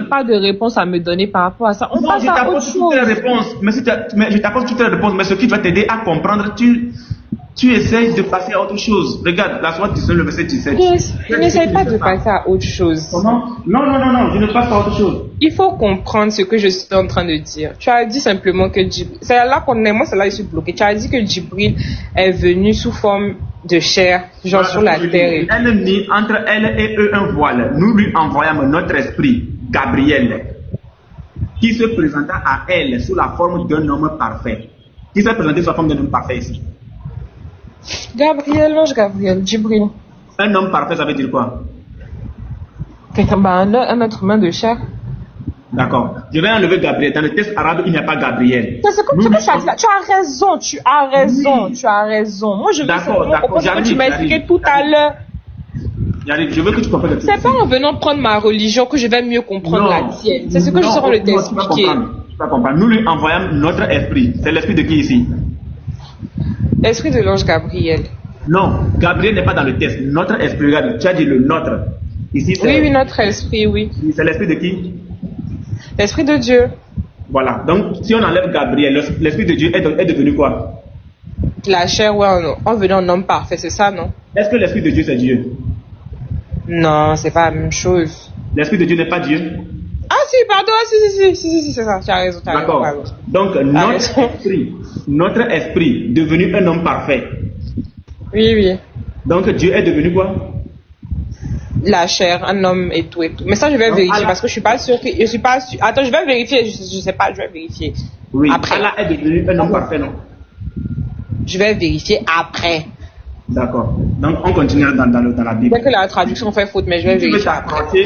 pas de réponse à me donner par rapport à ça, on passe à autre chose. Mais je t'apporte toutes les réponses, mais ce qui va t'aider à comprendre, tu essayes de passer à autre chose. Regarde, la soirée, tu sais le verset 17. Je n'essaye pas de passer à autre chose. Comment? Non, je ne passe pas à autre chose. Il faut comprendre ce que je suis en train de dire. Tu as dit simplement que Djibril, c'est là qu'on est, moi c'est là que je suis bloqué. Tu as dit que Djibril est venu sous forme de chair, genre sur la terre. Elle mit entre elle et eux un voile. Nous lui envoyâmes notre esprit, Gabriel, qui se présenta à elle sous la forme d'un homme parfait. Qui s'est présenté sous la forme d'un homme parfait ici? Gabriel, l'ange Gabriel, Djibril. Un homme parfait, ça veut dire quoi? Un être humain de chair. D'accord. Je vais enlever Gabriel. Dans le texte arabe, il n'y a pas Gabriel. C'est comme tu as raison. Moi, je veux savoir que tu m'as expliqué tout à l'heure. Je veux que tu comprennes. C'est pas en venant prendre ma religion que je vais mieux comprendre la tienne. C'est ce que je serai de t'expliquer. Tu vas comprendre. Nous lui envoyons notre esprit. C'est l'esprit de qui ici? L'esprit de l'ange Gabriel. Non, Gabriel n'est pas dans le texte. Notre esprit, regarde, tu as dit le nôtre. Ici, oui, notre esprit, oui. C'est l'esprit de qui? L'esprit de Dieu. Voilà. Donc, si on enlève Gabriel, l'esprit de Dieu est devenu quoi? La chair, ouais, en venant en homme parfait, c'est ça, non? Est-ce que l'esprit de Dieu, c'est Dieu? Non, c'est pas la même chose. L'esprit de Dieu n'est pas Dieu? Ah si, pardon, si, c'est ça, tu as raison. D'accord. Donc, notre esprit, devenu un homme parfait. Oui. Donc, Dieu est devenu quoi? La chair, un homme et tout. Mais ça, je vais vérifier parce que je suis pas sûre Attends, je vais vérifier, je sais pas, je vais vérifier. Oui, après. Allah est devenu un homme parfait, non? Je vais vérifier après. D'accord. Donc, on continue dans la Bible. C'est que la traduction fait faute, mais je vais vérifier après.